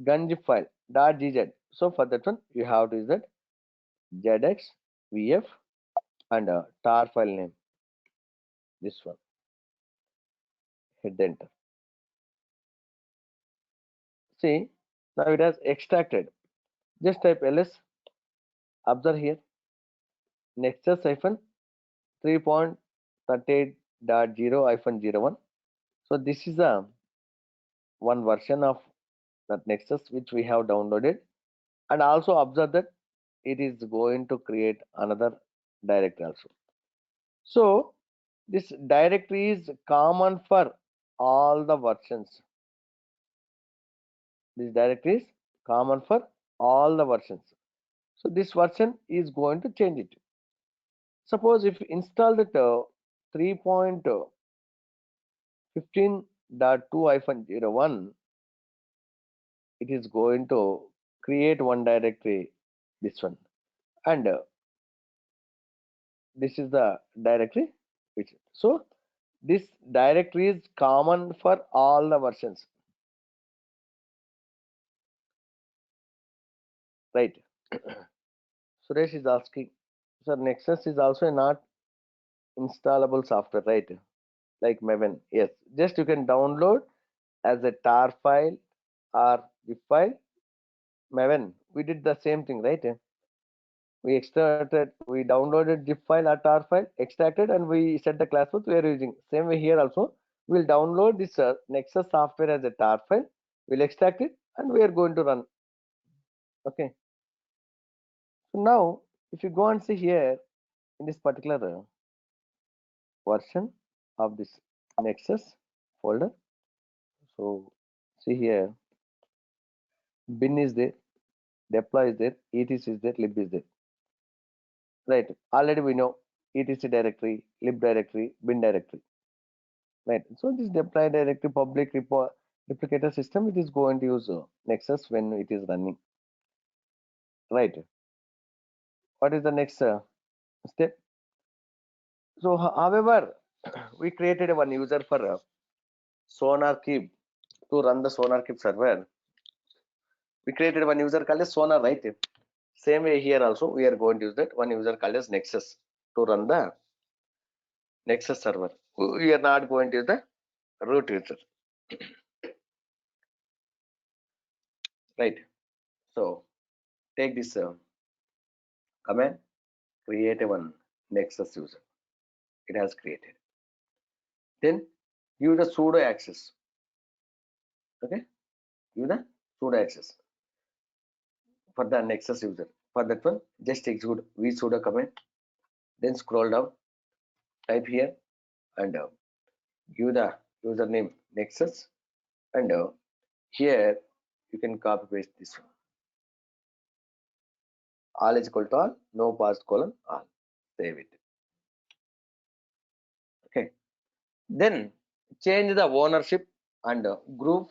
gunzip file .gz. So for that one, you have to use that zxvf and tar file name, this one. Hit enter. See, now it has extracted. Just type ls. Observe here, nexus 3.38.0-01. So this is a one version of that Nexus which we have downloaded, and also observe that it is going to create another directory also. So this directory is common for all the versions. This directory is common for all the versions. So this version is going to change it. Suppose if you install that 3.15.2-01, it is going to create one directory, this one, and this is the directory which, so this directory is common for all the versions, right? Suresh is asking, sir, Nexus is also not installable software, right? Like Maven. Yes, just you can download as a tar file or zip file. Maven, we did the same thing, right? We downloaded zip file or tar file, extracted, and we set the class path we are using. Same way here also, we'll download this Nexus software as a tar file, we'll extract it, and we are going to run. Okay. So now, if you go and see here in this particular version of this Nexus folder, so see here, bin is there, deploy is there, etc is there, lib is there, right? Already we know etc directory, lib directory, bin directory, right? So this deploy directory public replicator system, it is going to use Nexus when it is running, right? What is the next step? So however, we created one user for SonarCube to run the SonarCube server. We created one user called as Sonar, right? Same way here also we are going to use that one user called as Nexus to run the Nexus server. We are not going to use the root user, right? So take this command, create a one Nexus user. It has created. Then give the sudo access. Okay, give the sudo access for the Nexus user. For that one, just execute vsudo command. Then scroll down, type here, and give the username Nexus, and here you can copy paste this one. All is equal to all, no past colon all. Save it. Okay. Then change the ownership and group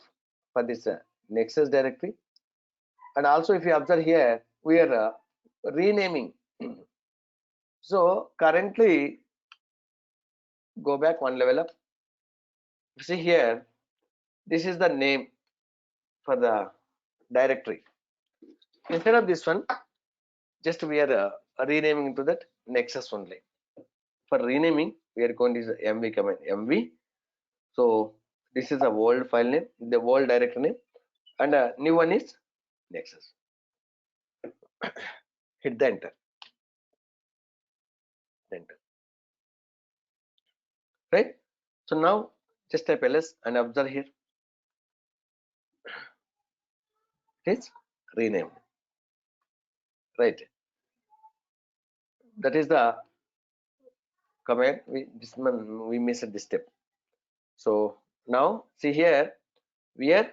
for this nexus directory. And also, if you observe here, we are renaming. So currently, go back one level up. See here, this is the name for the directory. Instead of this one, just we are renaming to that nexus only. For renaming, we are going to use mv command mv. So this is the old file name, the old directory name, and new one is nexus. Hit the enter. Enter. Right. So now just type ls and observe here. It is renamed. Right. That is the command. We missed this step. So now see here, we are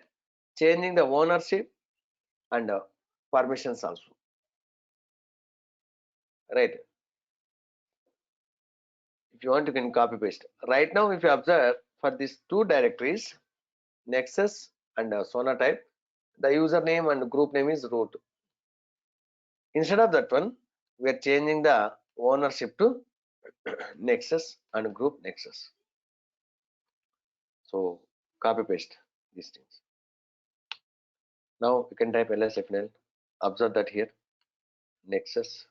changing the ownership and permissions also. Right. If you want, you can copy paste. Right now, if you observe for these two directories, nexus and sonatype, the username and group name is root. Instead of that one, we are changing the ownership to nexus and group nexus. So copy paste these things. Now you can type lsfnl. Observe that here, nexus.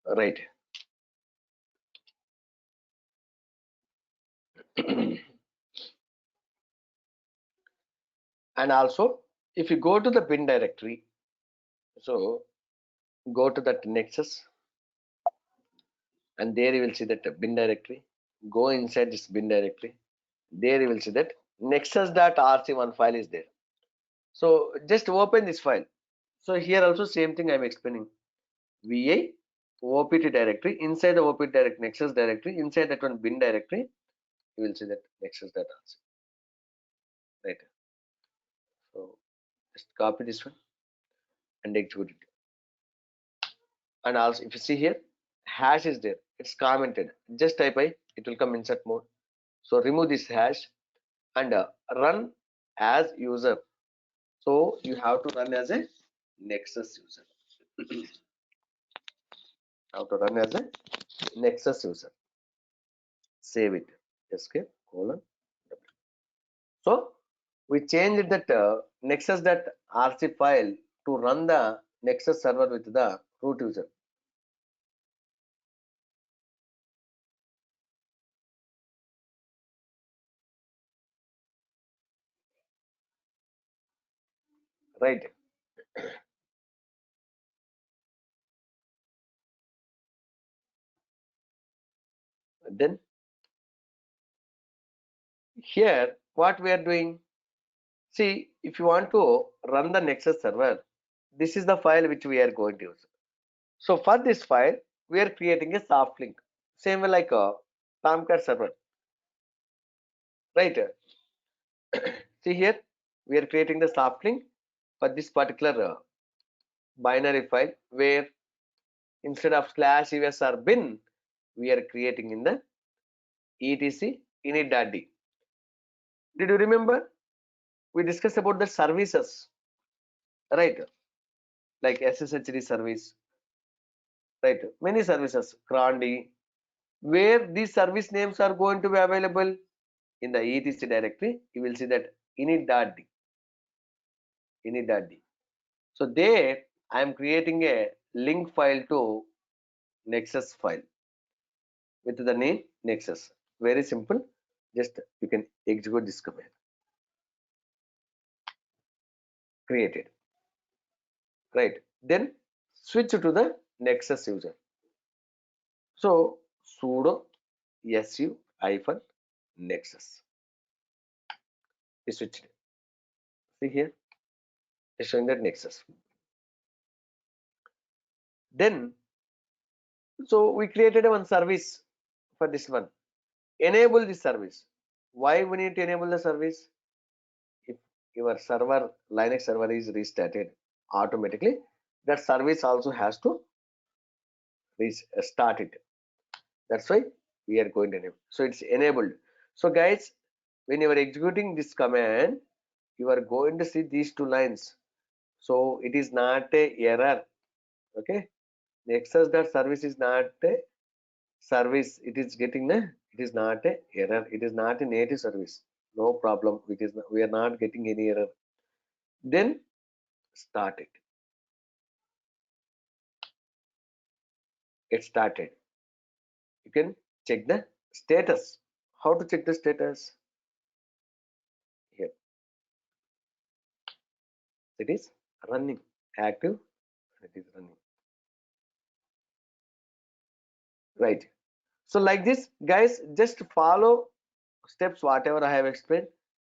Right. And also, if you go to the bin directory, so go to that nexus, and there you will see that bin directory. Go inside this bin directory. There you will see that nexus.rc1 file is there. So just open this file. So here also same thing I am explaining. VI opt directory, inside the opt directory, nexus directory, inside that one bin directory, you will see that nexus.rc. Right. So just copy this one and execute it. And also if you see here, hash is there, it's commented. Just type I, it will come insert mode. So remove this hash and run as user. So you have to run as a nexus user. How to run as a nexus user. Save it. Escape colon. So we changed that nexus.rc file to run the nexus server with the root user. Right. Then here what we are doing, see, if you want to run the nexus server, this is the file which we are going to use. So for this file we are creating a soft link, same way like a Tomcat server. Right. See here, we are creating the soft link for this particular binary file, where instead of /us or bin, we are creating in the etc init.d. Did you remember? We discussed about the services, right? Like SSHD service, right? Many services, crondy, where these service names are going to be available in the etc directory. You will see that init.d. So there I am creating a link file to nexus file with the name nexus. Very simple. Just you can execute this command. Created. Right. Then switch to the nexus user. So sudo su hyphen nexus. We switched. See here, it's showing that nexus. Then so we created one service for this one, enable this service. Why we need to enable the service? If your server, Linux server is restarted automatically, that service also has to restart it. That's why we are going to enable. So it's enabled. So guys, when you are executing this command, you are going to see these two lines. So it is not a error. Okay, nexus that service is not a service. It is getting the, it is not a error. It is not a native service. No problem. It is we are not getting any error. Then start it. Get started. You can check the status. How to check the status? Here it is running, active. It is running. Right. So like this, guys, just follow steps whatever I have explained,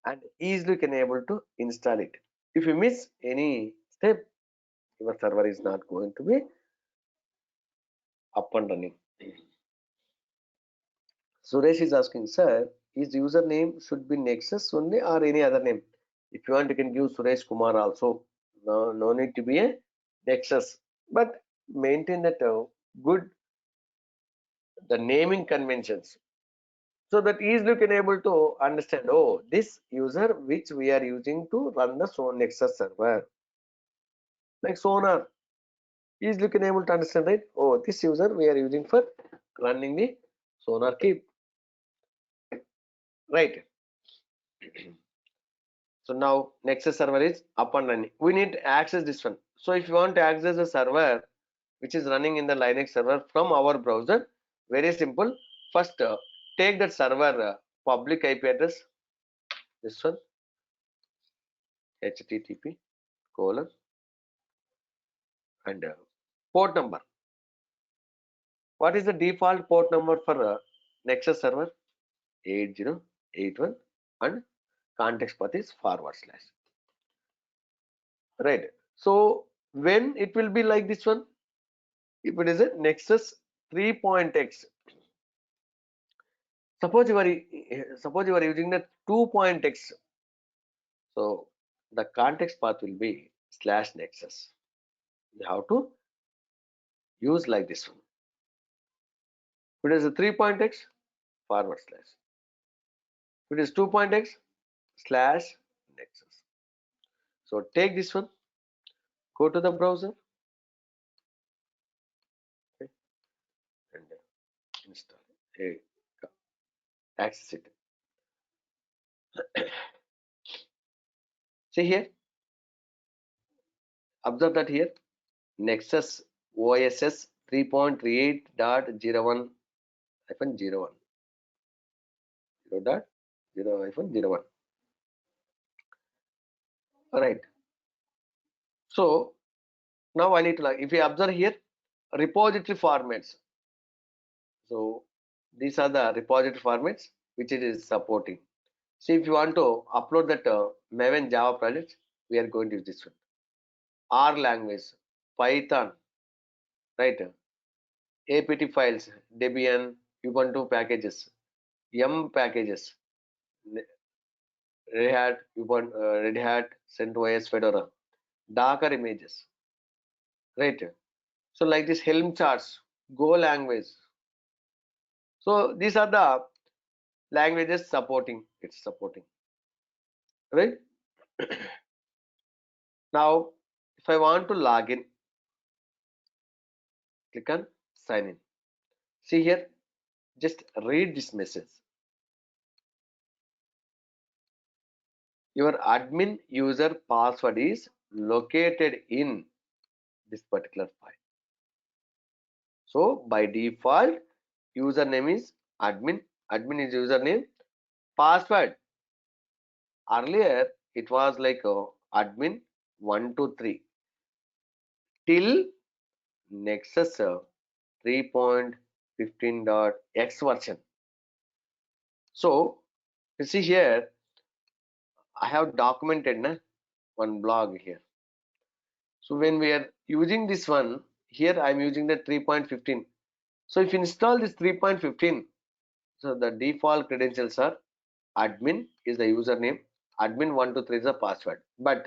and easily can able to install it. If you miss any step, your server is not going to be up and running. Suresh is asking, sir, his username should be Nexus only or any other name? If you want, you can give Suresh Kumar also. No need to be a Nexus, but maintain that good the naming conventions, so that easily can able to understand. Oh, this user which we are using to run the Nexus server, like Sonar, easily can able to understand, right? Oh, this user we are using for running the Sonar keep, right? So now Nexus server is up and running. We need to access this one. So if you want to access the server which is running in the Linux server from our browser, very simple. First, take that server public IP address. This one, HTTP colon and port number. What is the default port number for Nexus server? 8081 and context path is /. Right. So when it will be like this one, if it is a Nexus 3.x, suppose you are using the 2.x, so the context path will be /nexus. You have to use like this one. If it is a 3.x, /. If it is 2.x, /nexus. So take this one, go to the browser, okay, and install it, access it. See here, observe that here, Nexus OSS 3.38.01-01 0.0.0-01. All right. So now I need to, like, if you observe here, repository formats. So these are the repository formats which it is supporting. See, if you want to upload that Maven Java project, we are going to use this one. R language, Python, right? APT files, Debian, Ubuntu packages, Yum packages, Red Hat, Red Hat, CentOS, Fedora, Docker images, right? So like this Helm charts, Go language. So these are the languages supporting. It's supporting, right? Now, if I want to log in, click on sign in. See here, just read this message. Your admin user password is located in this particular file. So by default, username is admin. Admin is username. Password. Earlier it was like admin 123 till Nexus 3.15.x version. So you see here, I have documented one blog here. So when we are using this one, here I am using the 3.15. So if you install this 3.15, So the default credentials are admin is the username, admin123 is the password. But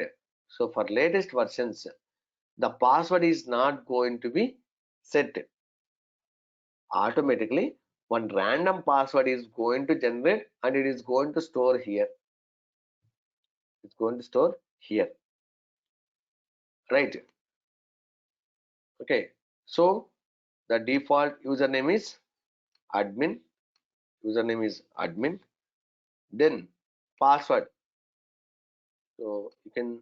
so for latest versions, the password is not going to be set automatically. One random password is going to generate and it is going to store here. It's going to store here, right? Okay, so the default username is admin, username is admin, then password. So you can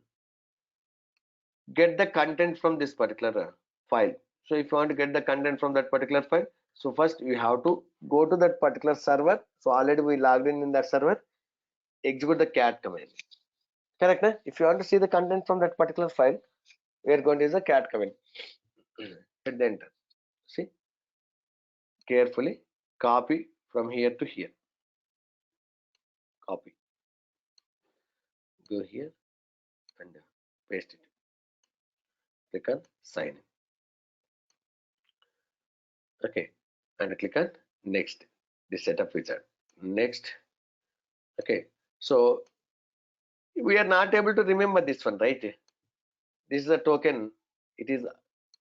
get the content from this particular file. So if you want to get the content from that particular file, so first you have to go to that particular server. So already we logged in that server, execute the cat command. Correct? Na? If you want to see the content from that particular file, we are going to use the cat command. Hit the enter. See, carefully copy from here to here. Copy. Go here and paste it. Click on sign in. Okay, and click on next. The setup wizard. Next. Okay, so we are not able to remember this one, right? This is a token. It is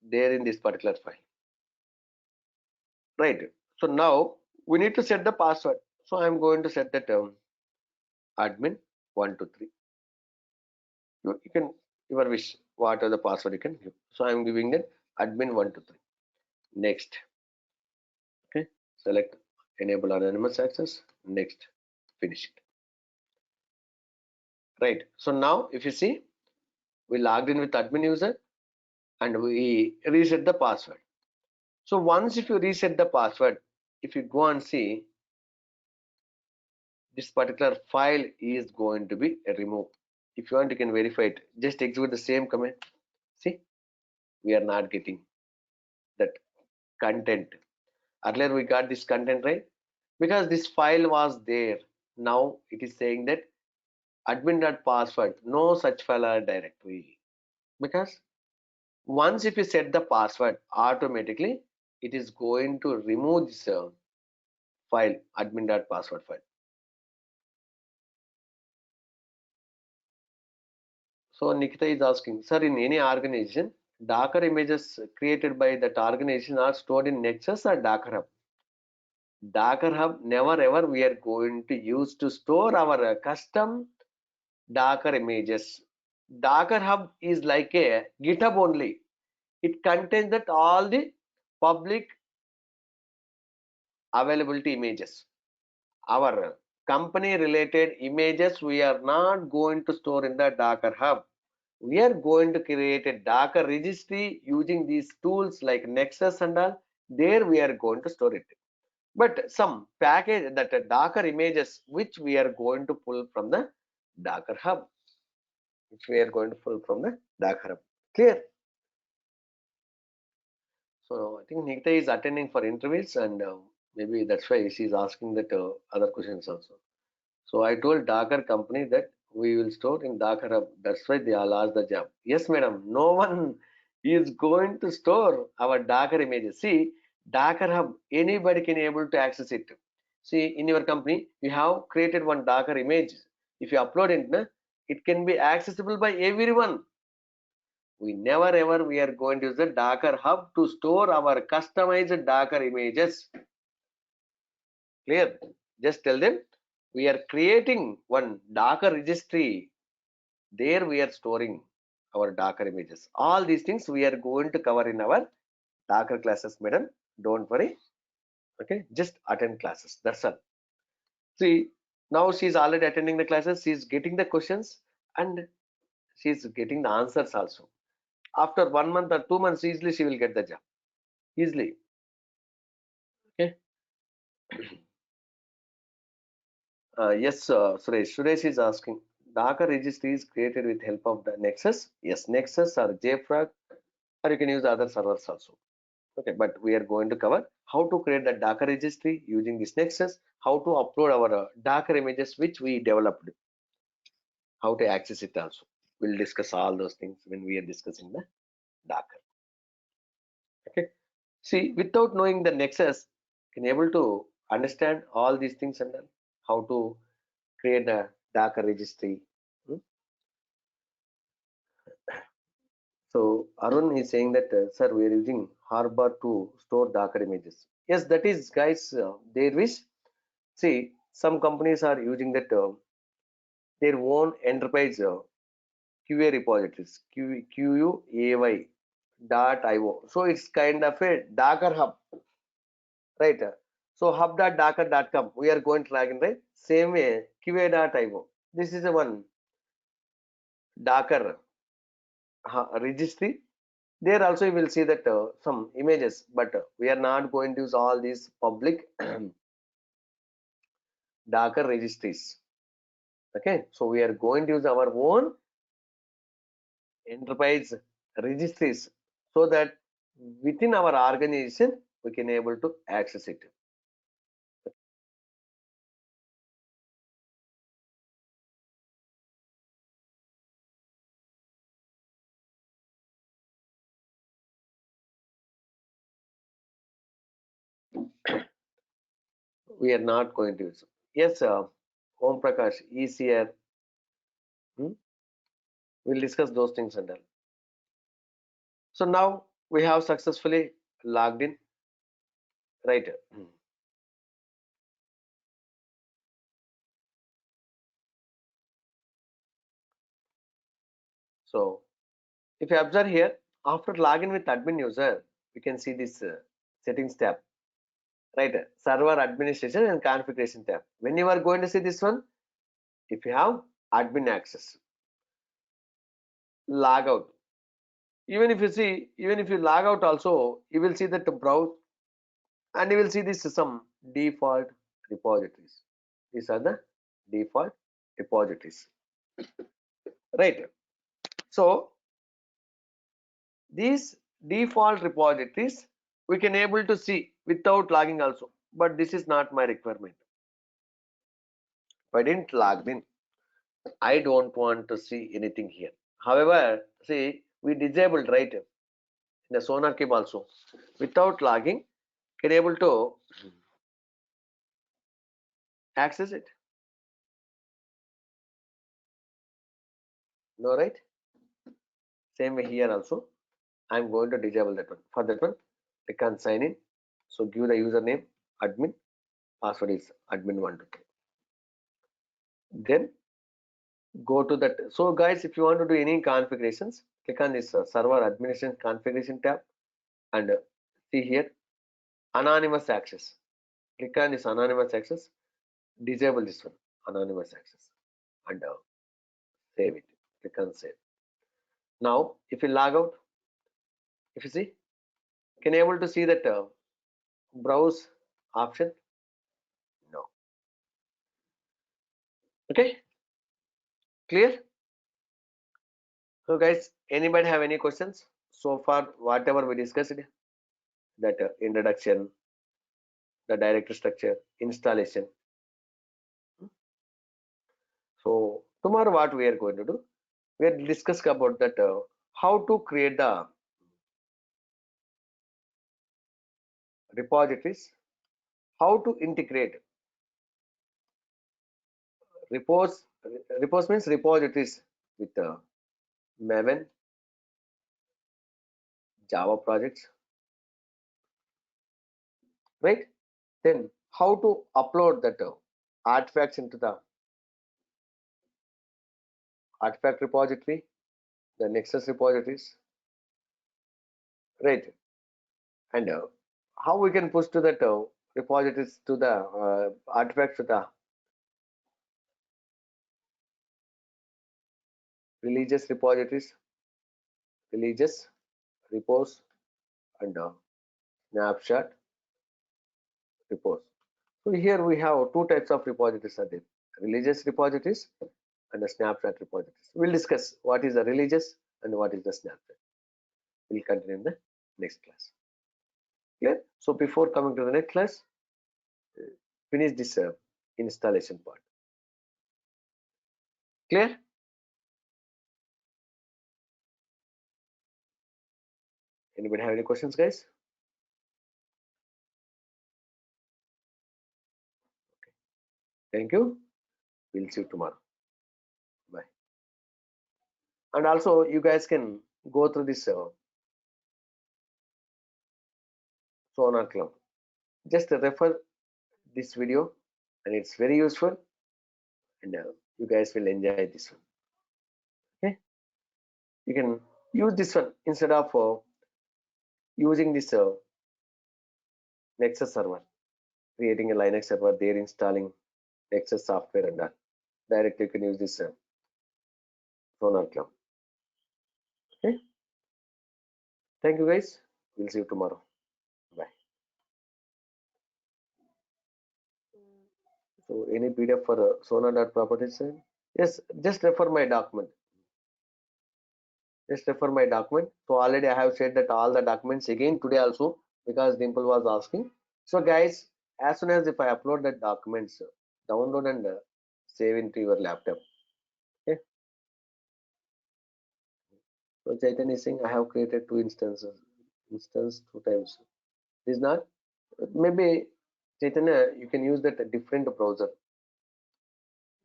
there in this particular file, right? So now we need to set the password. So I'm going to set the term admin123. You can your wish whatever the password you can give. So I'm giving it admin123. Next. Okay, select enable anonymous access. Next, finish it. Right. So now if you see, we logged in with admin user and we reset the password. So once if you reset the password, if you go and see, this particular file is going to be removed. If you want, you can verify it. Just execute the same command. See, we are not getting that content. Earlier we got this content, right? Because this file was there. Now it is saying that admin.password, no such file or directory. Because once if you set the password, automatically it is going to remove this file, admin.password file. So Nikita is asking, sir, in any organization, Docker images created by that organization are stored in Nexus or Docker Hub? Docker Hub, never ever we are going to use to store our custom Docker images. Docker Hub is like a GitHub only. It contains that all the public availability images. Our company related images we are not going to store in the Docker Hub. We are going to create a Docker registry using these tools like Nexus and all. There we are going to store it. But some package that Docker images which we are going to pull from the Docker Hub. Which we are going to pull from the Docker Hub. Clear? So I think Nikita is attending for interviews and maybe that's why she is asking that other questions also. So I told Docker company that we will store in Docker Hub. That's why they all asked the job. Yes, madam. No one is going to store our Docker images. See, Docker Hub, anybody can able to access it. See, in your company, you have created one Docker image. If you upload it, it can be accessible by everyone. We never ever we are going to use the Docker Hub to store our customized Docker images. Clear? Just tell them we are creating one Docker registry. There we are storing our Docker images. All these things we are going to cover in our Docker classes, madam. Don't worry. Okay, just attend classes. That's all. See, now she's already attending the classes. She's getting the questions and she's getting the answers also. After 1 month or 2 months, easily she will get the job. Easily. Okay. Yes, Suresh. Suresh is asking, Docker registry is created with help of the Nexus. Yes, Nexus or JFrog, or you can use other servers also. Okay, but we are going to cover how to create the Docker registry using this Nexus, how to upload our Docker images which we developed, how to access it also. We'll discuss all those things when we are discussing the Docker. Okay. See, without knowing the Nexus, can able to understand all these things and all, how to create a Docker registry. Hmm? So Arun is saying that, sir, we are using Harbor to store Docker images. Yes, that is, guys, their wish. See, some companies are using that their own enterprise QA repositories, QUAY .io. So it's kind of a Docker hub, right? So hub.docker.com, we are going to log in, right? Same way, QA.io. This is a one Docker registry. There also you will see that some images, but we are not going to use all these public Docker registries. Okay, so we are going to use our own enterprise registries so that within our organization we can able to access it. We are not going to use. Yes, Om Prakash, ECR. We'll discuss those things and all. So now we have successfully logged in, right? So if you observe here, after login with admin user, we can see this settings tab, right? Server administration and configuration tab. When you are going to see this one, if you have admin access, log out. Even if you see, even if you log out also, you will see that the browse and you will see this some default repositories. These are the default repositories, right? So these default repositories we can able to see without logging also, but this is not my requirement. If I didn't log in, I don't want to see anything here. However, see, we disabled, right, in the SonarCube also, without logging can able to access it. No, right? Same way here also. I'm going to disable that one. For that one, click on sign in. So give the username admin, password is admin123. Then go to that. So guys, if you want to do any configurations, click on this server administration configuration tab and see here anonymous access. Click on this anonymous access, disable this one anonymous access and save it. Click on save. Now if you log out, if you see, can you able to see that browse option? No. Okay, clear? So guys, anybody have any questions so far? Whatever we discussed, that introduction, the directory structure, installation. So tomorrow what we are going to do, we are discuss about that how to create the repositories, how to integrate repos. Repos means repositories with Maven, Java projects, right? Then how to upload that artifacts into the artifact repository, the nexus repositories, right? And how we can push to that repositories to the artifacts to the religious repositories, religious repos and snapshot repos. So here we have two types of repositories are there, religious repositories and the snapshot repositories. We'll discuss what is the religious and what is the snapshot. We'll continue in the next class. Clear? So before coming to the next class, finish this installation part. Clear? Anybody have any questions, guys? Thank you. We'll see you tomorrow. Bye. And also, you guys can go through this Sonar Club. Just refer this video, and it's very useful, and you guys will enjoy this one. Okay, you can use this one instead of using this Nexus server, creating a Linux server there, installing Nexus software and that. Directly you can use this Sonar Club. Okay, thank you guys. We'll see you tomorrow. Bye. So any PDF for sonar.properties? Yes, just refer my document. Just refer my document. So already I have said that all the documents again today also, because Dimple was asking. So guys, as soon as if I upload the documents, download and save into your laptop. Okay. So Chaitanya is saying I have created two instances. Instance two times. Is not. Maybe Chaitanya, you can use that different browser.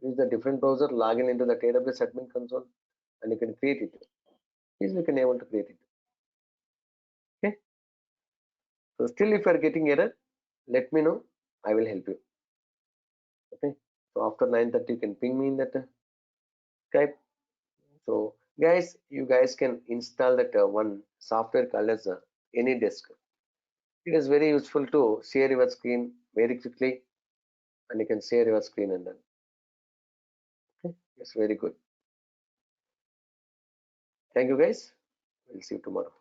Use the different browser, log in into the AWS admin console, and you can create it. Easily can able to create it. Okay. So still if you are getting error, let me know. I will help you. Okay. So after 9:30, you can ping me in that Skype. So guys, you guys can install that one software called as AnyDesk. It is very useful to share your screen very quickly, and you can share your screen and then. Okay. It's very good. Thank you guys. We'll see you tomorrow.